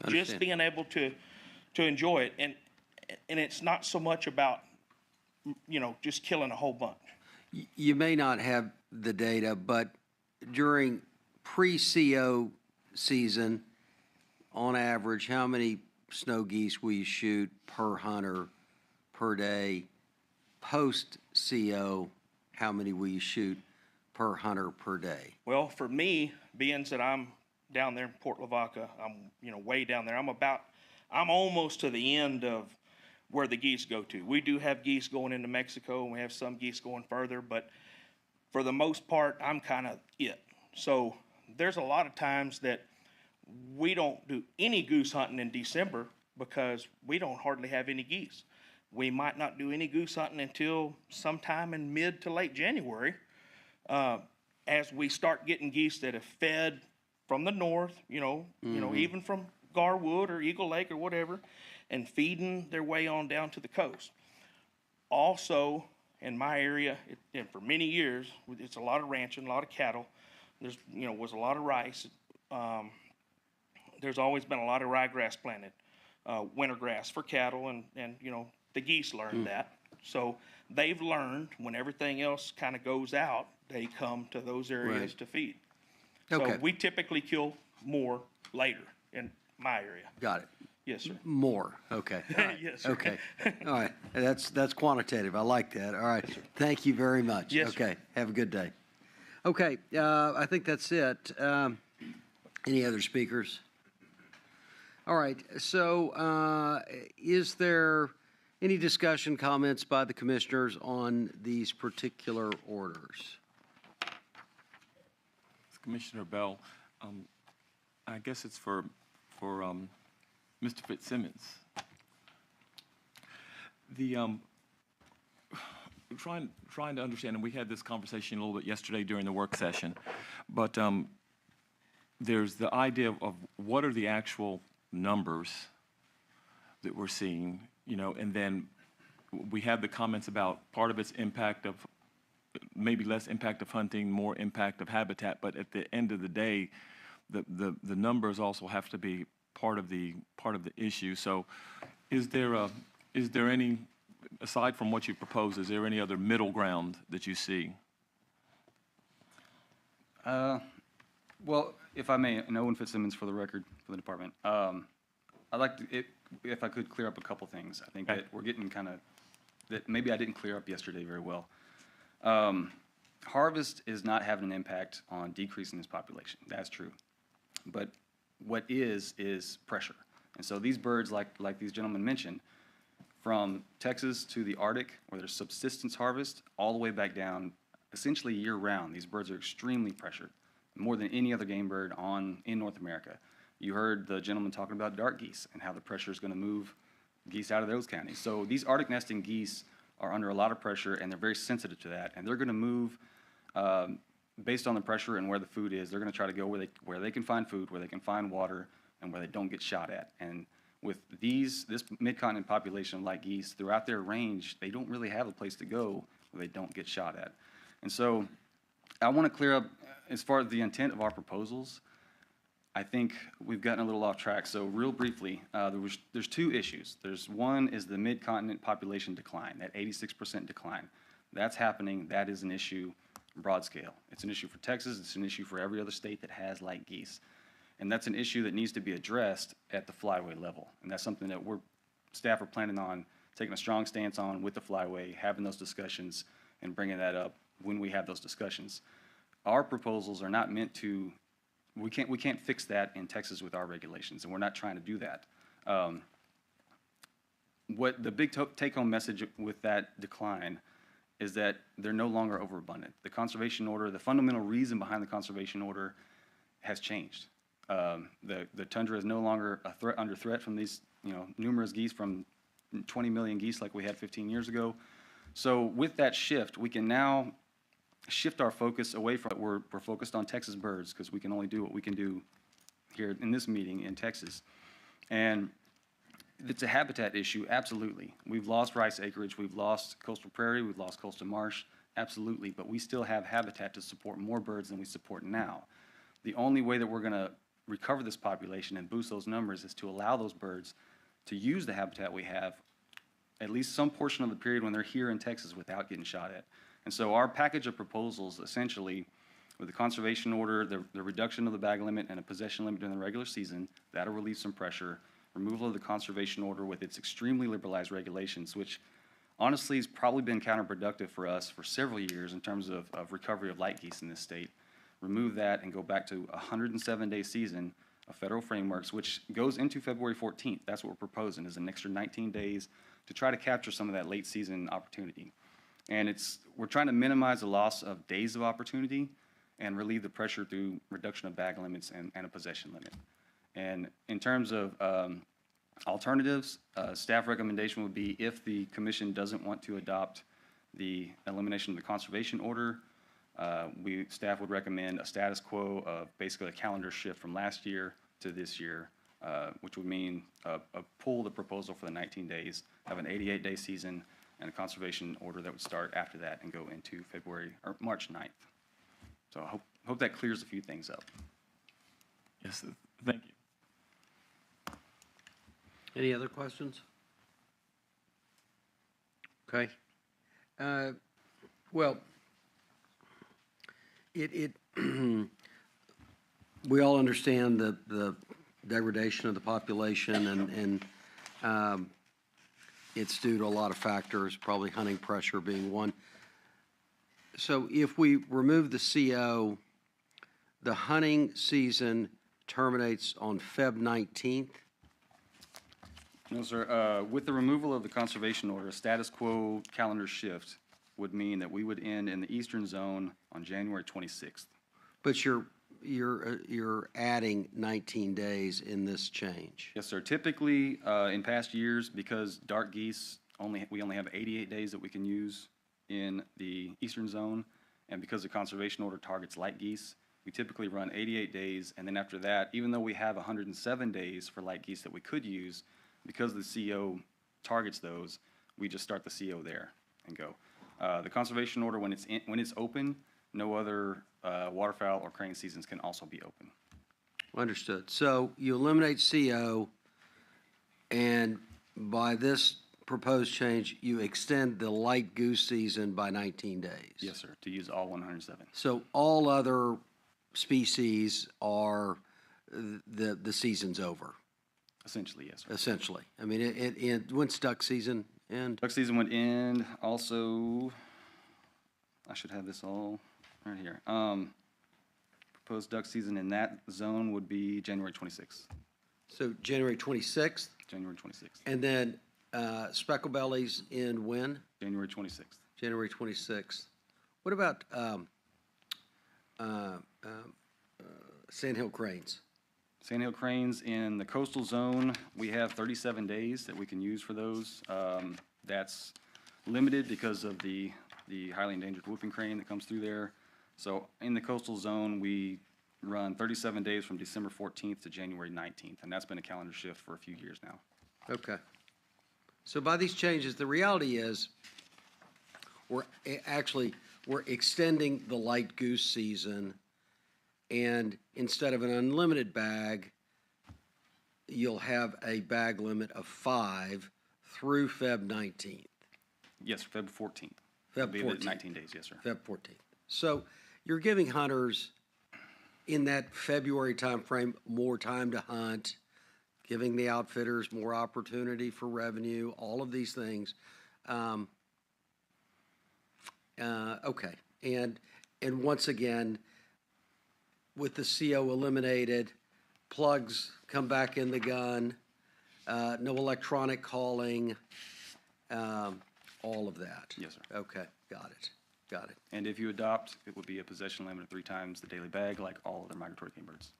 Understand. Just being able to enjoy it, and it's not so much about just killing a whole bunch. You may not have the data, but during pre-CO season, on average, how many snow geese will you shoot per hunter per day? Post-CO, how many will you shoot per hunter per day? Well, for me, being that I'm down there in Port Lavaca, I'm way down there. I'm almost to the end of where the geese go to. We do have geese going into Mexico, and we have some geese going further, but for the most part, I'm kind of it. So there's a lot of times that we don't do any goose hunting in December because we don't hardly have any geese. We might not do any goose hunting until sometime in mid to late January, as we start getting geese that have fed from the north, even from Garwood or Eagle Lake or whatever, and feeding their way on down to the coast. Also, in my area, and for many years, it's a lot of ranching, a lot of cattle. There's, was a lot of rice. There's always been a lot of ryegrass planted, winter grass for cattle, and the geese learned that. So they've learned when everything else kind of goes out, they come to those areas to feed. Okay. So we typically kill more later in my area. Got it. Yes, sir. More. Okay. All right. Yes, sir. Okay. All right. That's quantitative. I like that. All right. Thank you very much. Yes, sir. Okay. Have a good day. Okay. I think that's it. Any other speakers? All right. So, is there any discussion, comments by the commissioners on these particular orders? Commissioner Bell, I guess it's for Mr. Fitzsimmons. The trying to understand, and we had this conversation a little bit yesterday during the work session, but there's the idea of what are the actual numbers that we're seeing, and then we have the comments about part of its impact of maybe less impact of hunting, more impact of habitat, but at the end of the day, the numbers also have to be part of the issue. So is there any, aside from what you propose, is there any other middle ground that you see? Well, if I may, and Owen Fitzsimmons for the record, for the department. I'd like to, if I could clear up a couple things. I think that we're getting kind of, that maybe I didn't clear up yesterday very well. Harvest is not having an impact on decreasing this population. That's true. But what is pressure. And so these birds, like these gentlemen mentioned, from Texas to the Arctic, where there's subsistence harvest, all the way back down, essentially year-round, these birds are extremely pressured, more than any other game bird in North America. You heard the gentleman talking about dark geese and how the pressure is going to move geese out of those counties. So these Arctic nesting geese are under a lot of pressure, and they're very sensitive to that, and they're going to move based on the pressure and where the food is. They're going to try to go where they can find food, where they can find water, and where they don't get shot at. And with this mid-continent population of light geese, throughout their range, they don't really have a place to go where they don't get shot at. And so I want to clear up, as far as the intent of our proposals, I think we've gotten a little off track. So real briefly, there's two issues. One is the mid-continent population decline, that 86% decline. That's happening. That is an issue broad scale. It's an issue for Texas. It's an issue for every other state that has light geese. And that's an issue that needs to be addressed at the flyway level. And that's something that staff are planning on taking a strong stance on with the flyway, having those discussions, and bringing that up when we have those discussions. Our proposals are not meant to, we can't fix that in Texas with our regulations, and we're not trying to do that. What the big take-home message with that decline is that they're no longer overabundant. The conservation order, the fundamental reason behind the conservation order has changed. The tundra is no longer under threat from these numerous geese, from 20 million geese like we had 15 years ago. So with that shift, we can now shift our focus away from, we're focused on Texas birds, because we can only do what we can do here in this meeting in Texas. And it's a habitat issue, absolutely. We've lost rice acreage, we've lost coastal prairie, we've lost coastal marsh, absolutely, but we still have habitat to support more birds than we support now. The only way that we're going to recover this population and boost those numbers is to allow those birds to use the habitat we have at least some portion of the period when they're here in Texas without getting shot at. And so our package of proposals, essentially, with the conservation order, the reduction of the bag limit, and a possession limit during the regular season, that'll relieve some pressure. Removal of the conservation order with its extremely liberalized regulations, which honestly has probably been counterproductive for us for several years in terms of recovery of light geese in this state. Remove that and go back to a 107-day season of federal frameworks, which goes into February 14th. That's what we're proposing, is an extra 19 days to try to capture some of that late season opportunity. And we're trying to minimize the loss of days of opportunity and relieve the pressure through reduction of bag limits and a possession limit. And in terms of alternatives, staff recommendation would be, if the commission doesn't want to adopt the elimination of the conservation order, staff would recommend a status quo of basically a calendar shift from last year to this year, which would mean pull the proposal for the 19 days, have an 88-day season, and a conservation order that would start after that and go into February or March 9th. So I hope that clears a few things up. Yes, thank you. Any other questions? Okay. Well, we all understand the degradation of the population, and it's due to a lot of factors, probably hunting pressure being one. So if we remove the CO, the hunting season terminates on Feb 19th? No, sir. With the removal of the conservation order, a status quo calendar shift would mean that we would end in the eastern zone on January 26th. But you're adding 19 days in this change. Yes, sir. Typically, in past years, because dark geese, we only have 88 days that we can use in the eastern zone, and because the conservation order targets light geese, we typically run 88 days, and then after that, even though we have 107 days for light geese that we could use, because the CO targets those, we just start the CO there and go. The conservation order, when it's open, no other waterfowl or crane seasons can also be open. Understood. So you eliminate CO, and by this proposed change, you extend the light goose season by 19 days. Yes, sir, to use all 107. So all other species are, the season's over, Essentially, yes, sir. essentially. I mean, when's duck season end? Duck season would end also, I should have this all right here. Proposed duck season in that zone would be January 26th. So January 26th, January 26th. and then speckle bellies in when? January 26th. January 26th. What about sandhill cranes? Sandhill cranes in the coastal zone, we have 37 days that we can use for those. That's limited because of the highly endangered whooping crane that comes through there. So in the coastal zone, we run 37 days from December 14th to January 19th, and that's been a calendar shift for a few years now. Okay. So by these changes, the reality is, we're extending the light goose season, and instead of an unlimited bag, you'll have a bag limit of 5 through Feb 19th. Yes, Feb 14th. Feb It'll be 14th. 19 days, yes, sir. Feb 14th. So you're giving hunters in that February timeframe more time to hunt, giving the outfitters more opportunity for revenue, all of these things. Okay. And once again, with the CO eliminated, plugs come back in the gun, no electronic calling, all of that. Yes, sir. Okay, got it. Got it. And if you adopt, it would be a possession limit of 3 times the daily bag, like all other migratory game birds.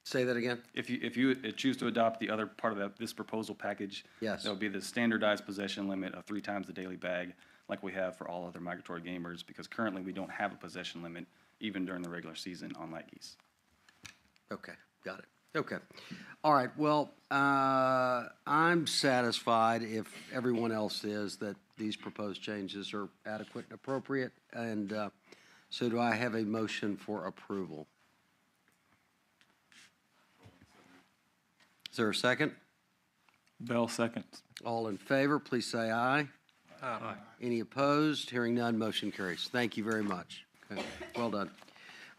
Say that again? If you choose to adopt the other part of this proposal package, Yes. that would be the standardized possession limit of 3 times the daily bag, like we have for all other migratory game birds, because currently we don't have a possession limit even during the regular season on light geese. Okay, got it. Okay. All right, well, I'm satisfied, if everyone else is, that these proposed changes are adequate and appropriate, and so do I have a motion for approval? Is there a second? Bell seconds. All in favor, please say aye. Aye. Any opposed? Hearing none, motion carries. Thank you very much. Okay, well done.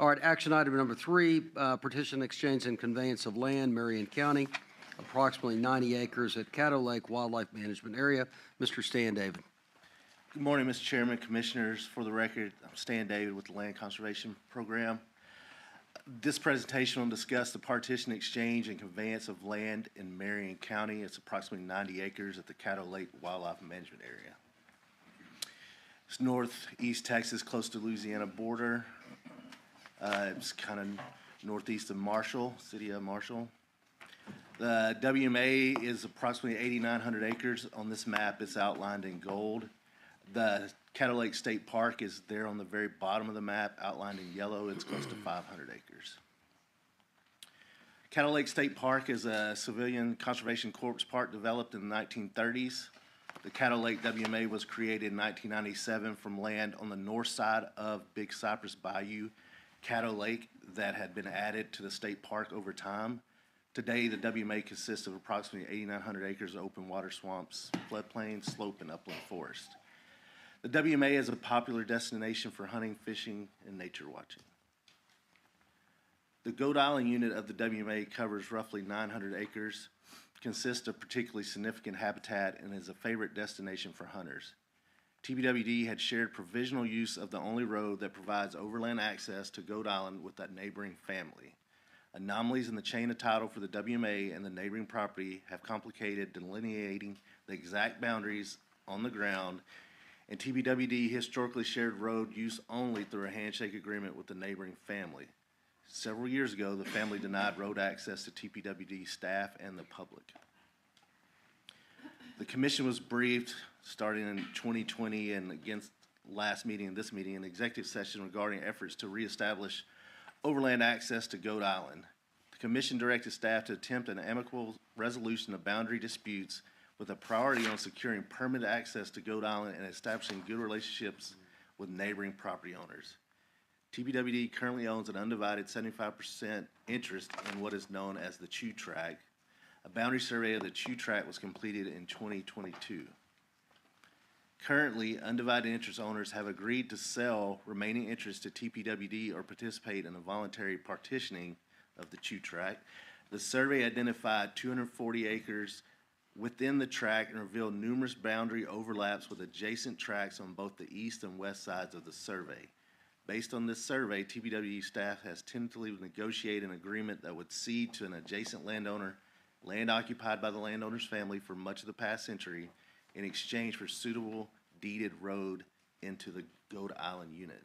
All right, action item number 3, petition exchange and conveyance of land, Marion County, approximately 90 acres at Caddo Lake Wildlife Management Area. Mr. Stan David. Good morning, Mr. Chairman, Commissioners. For the record, I'm Stan David with the Land Conservation Program. This presentation will discuss the partition exchange and conveyance of land in Marion County. It's approximately 90 acres at the Caddo Lake Wildlife Management Area. It's northeast Texas, close to Louisiana border. It's kind of northeast of Marshall, city of Marshall. The WMA is approximately 8,900 acres. On this map, it's outlined in gold. The Caddo Lake State Park is there on the very bottom of the map, outlined in yellow. It's close to 500 acres. Caddo Lake State Park is a civilian conservation corps park developed in the 1930s. The Caddo Lake WMA was created in 1997 from land on the north side of Big Cypress Bayou, Caddo Lake, that had been added to the state park over time. Today, the WMA consists of approximately 8,900 acres of open water swamps, floodplain, slope, and upland forest. The WMA is a popular destination for hunting, fishing, and nature watching. The Goat Island unit of the WMA covers roughly 900 acres, consists of particularly significant habitat, and is a favorite destination for hunters. TPWD had shared provisional use of the only road that provides overland access to Goat Island with that neighboring family. Anomalies in the chain of title for the WMA and the neighboring property have complicated delineating the exact boundaries on the ground, and TPWD historically shared road use only through a handshake agreement with the neighboring family. Several years ago, the family denied road access to TPWD staff and the public. The commission was briefed starting in 2020 and against last meeting and this meeting, an executive session regarding efforts to reestablish overland access to Goat Island. The commission directed staff to attempt an amicable resolution of boundary disputes with a priority on securing permanent access to Goat Island and establishing good relationships with neighboring property owners. TPWD currently owns an undivided 75% interest in what is known as the Chew Tract. A boundary survey of the Chew Tract was completed in 2022. Currently, undivided interest owners have agreed to sell remaining interest to TPWD or participate in a voluntary partitioning of the Chew Tract. The survey identified 240 acres within the tract and revealed numerous boundary overlaps with adjacent tracts on both the east and west sides of the survey. Based on this survey, TPWD staff has tentatively negotiated an agreement that would cede to an adjacent landowner land occupied by the landowner's family for much of the past century in exchange for suitable deeded road into the Goat Island unit.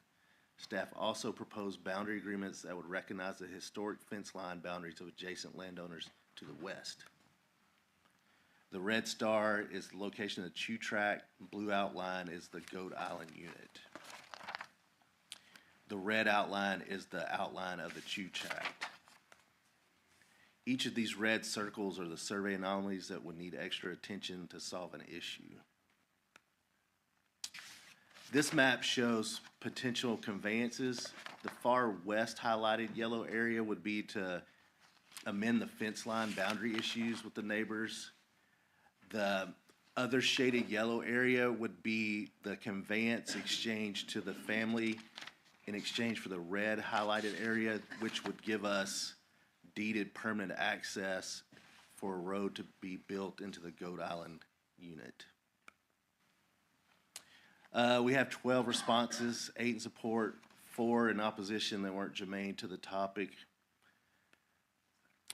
Staff also proposed boundary agreements that would recognize the historic fence line boundaries of adjacent landowners to the west. The red star is the location of the Chew Tract, blue outline is the Goat Island unit. The red outline is the outline of the Chew Tract. Each of these red circles are the survey anomalies that would need extra attention to solve an issue. This map shows potential conveyances. The far west highlighted yellow area would be to amend the fence line boundary issues with the neighbors. The other shaded yellow area would be the conveyance exchange to the family in exchange for the red highlighted area, which would give us deeded permanent access for a road to be built into the Goat Island unit. We have 12 responses, 8 in support, 4 in opposition that weren't germane to the topic.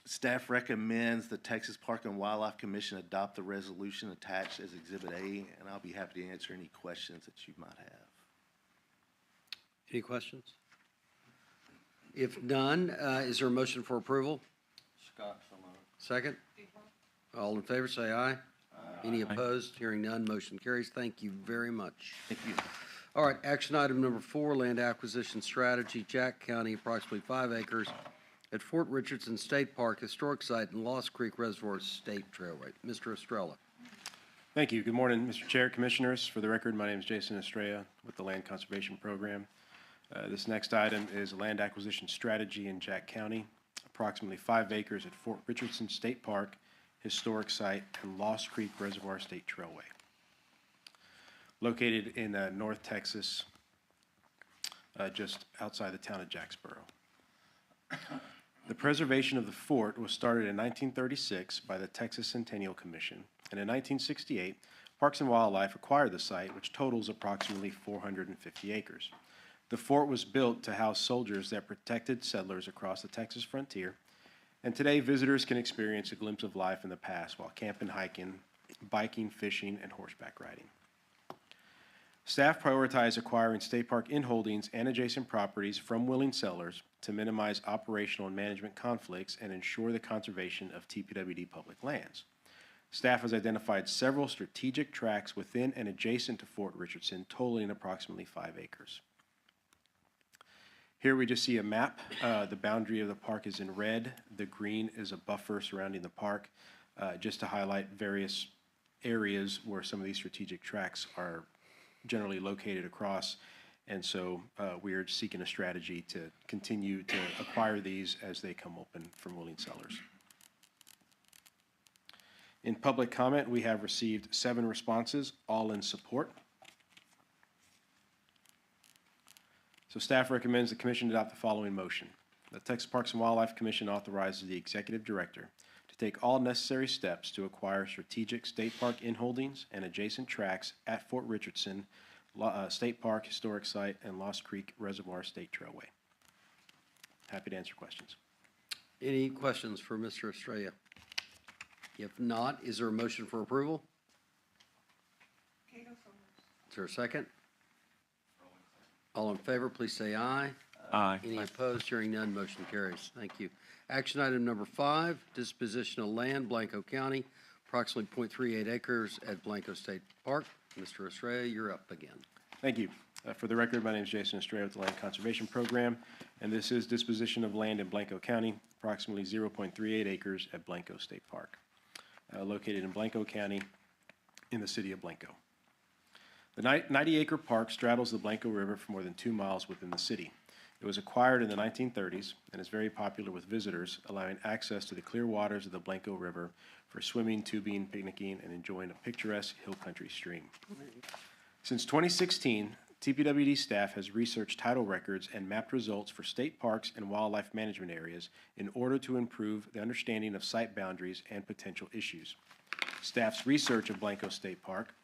Staff recommends the Texas Park and Wildlife Commission adopt the resolution attached as Exhibit A, and I'll be happy to answer any questions that you might have. Any questions? If none, is there a motion for approval? Scott, so moved. Second? All in favor, say aye. Any opposed? Hearing none, motion carries. Thank you very much. Thank you. All right, action item number 4, land acquisition strategy, Jack County, approximately 5 acres at Fort Richardson State Park, historic site, and Lost Creek Reservoir State Trailway. Mr. Estrella. Thank you. Good morning, Mr. Chair, Commissioners. For the record, my name is Jason Estrella with the Land Conservation Program. This next item is a land acquisition strategy in Jack County, approximately 5 acres at Fort Richardson State Park, historic site, and Lost Creek Reservoir State Trailway. Located in North Texas, just outside the town of Jacksboro. The preservation of the fort was started in 1936 by the Texas Centennial Commission, and in 1968, Parks and Wildlife acquired the site, which totals approximately 450 acres. The fort was built to house soldiers that protected settlers across the Texas frontier, and today visitors can experience a glimpse of life in the past while camping, hiking, biking, fishing, and horseback riding. Staff prioritized acquiring state park inholdings and adjacent properties from willing sellers to minimize operational and management conflicts and ensure the conservation of TPWD public lands. Staff has identified several strategic tracts within and adjacent to Fort Richardson, totaling approximately 5 acres. Here we just see a map. The boundary of the park is in red. The green is a buffer surrounding the park, just to highlight various areas where some of these strategic tracts are generally located across. And so we are seeking a strategy to continue to acquire these as they come open from willing sellers. In public comment, we have received 7 responses, all in support. So staff recommends the commission adopt the following motion. The Texas Parks and Wildlife Commission authorizes the executive director to take all necessary steps to acquire strategic state park inholdings and adjacent tracts at Fort Richardson State Park, historic site, and Lost Creek Reservoir State Trailway. Happy to answer questions. Any questions for Mr. Estrella? If not, is there a motion for approval? Is there a second? All in favor, please say aye. Aye. Any opposed? Hearing none, motion carries. Thank you. Action item number 5, disposition of land, Blanco County, approximately 0.38 acres at Blanco State Park. Mr. Estrella, you're up again. Thank you. For the record, my name is Jason Estrella with the Land Conservation Program, and this is disposition of land in Blanco County, approximately 0.38 acres at Blanco State Park, located in Blanco County in the city of Blanco. The 90-acre park straddles the Blanco River for more than 2 miles within the city. It was acquired in the 1930s and is very popular with visitors, allowing access to the clear waters of the Blanco River for swimming, tubing, picnicking, and enjoying a picturesque hill country stream. Since 2016, TPWD staff has researched title records and mapped results for state parks and wildlife management areas in order to improve the understanding of site boundaries and potential issues. Staff's research of Blanco State Park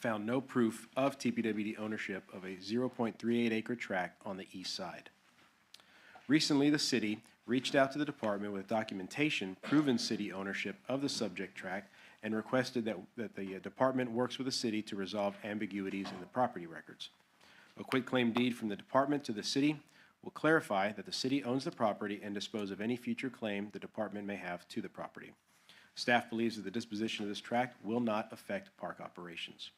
found no proof of TPWD ownership of a 0.38 acre tract on the east side. Recently, the city reached out to the department with documentation proving city ownership of the subject tract and requested that the department works with the city to resolve ambiguities in the property records. A quitclaim deed from the department to the city will clarify that the city owns the property and dispose of any future claim the department may have to the property. Staff believes that the disposition of this tract will not affect park operations.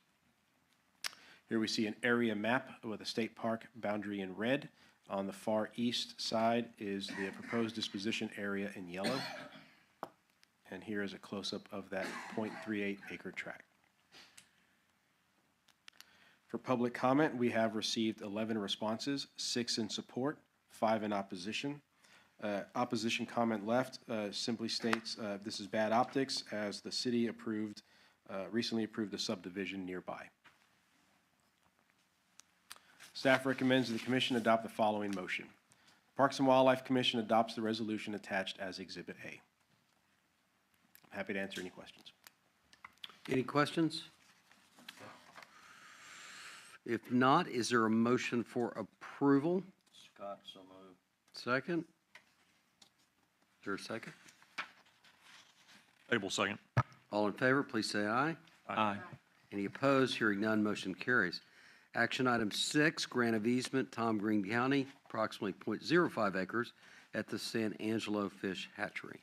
Here we see an area map with a state park boundary in red. On the far east side is the proposed disposition area in yellow. And here is a close-up of that 0.38 acre tract. For public comment, we have received 11 responses, 6 in support, 5 in opposition. Opposition comment left simply states this is bad optics as the city recently approved a subdivision nearby. Staff recommends that the Commission adopt the following motion. Parks and Wildlife Commission adopts the resolution attached as Exhibit A. I'm happy to answer any questions. Any questions? If not, is there a motion for approval? Scott, so moved. Second? Is there a second? Abel, second. All in favor, please say aye. Aye. Any opposed? Hearing none, motion carries. Action item 6, grant of easement, Tom Green County, approximately 0.05 acres at the San Angelo Fish Hatchery.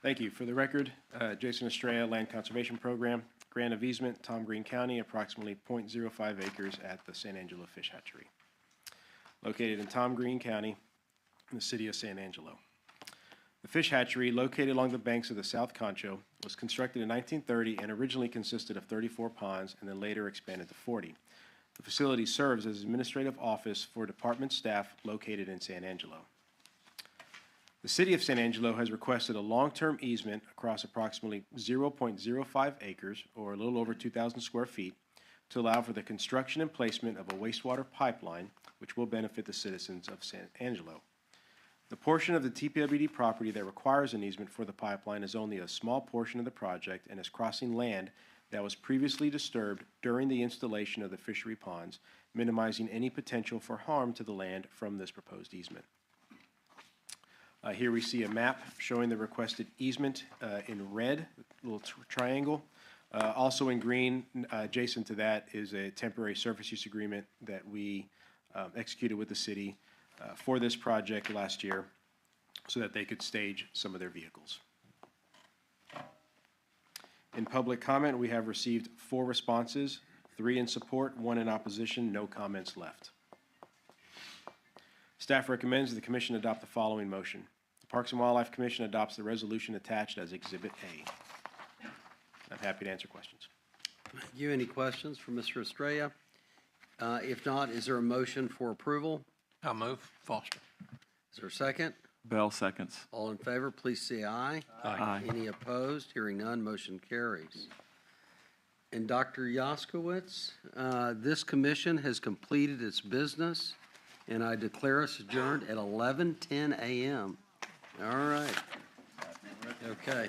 Thank you. For the record, Jason Estrella, Land Conservation Program, grant of easement, Tom Green County, approximately 0.05 acres at the San Angelo Fish Hatchery, located in Tom Green County in the city of San Angelo. The fish hatchery, located along the banks of the South Concho, was constructed in 1930 and originally consisted of 34 ponds and then later expanded to 40. The facility serves as administrative office for department staff located in San Angelo. The city of San Angelo has requested a long-term easement across approximately 0.05 acres, or a little over 2,000 square feet, to allow for the construction and placement of a wastewater pipeline, which will benefit the citizens of San Angelo. The portion of the TPWD property that requires an easement for the pipeline is only a small portion of the project and is crossing land that was previously disturbed during the installation of the fishery ponds, minimizing any potential for harm to the land from this proposed easement. Here we see a map showing the requested easement in red, little triangle. Also in green, adjacent to that is a temporary surface use agreement that we executed with the city for this project last year so that they could stage some of their vehicles. In public comment, we have received 4 responses, 3 in support, 1 in opposition, no comments left. Staff recommends that the Commission adopt the following motion. The Parks and Wildlife Commission adopts the resolution attached as Exhibit A. I'm happy to answer questions. Thank you. Any questions for Mr. Estrella? If not, is there a motion for approval? I'll move. Foster. Is there a second? Bell seconds. All in favor, please say aye. Aye. Any opposed? Hearing none, motion carries. And Dr. Yaskowitz, this commission has completed its business, and I declare us adjourned at 11:10 a.m. All right. Okay.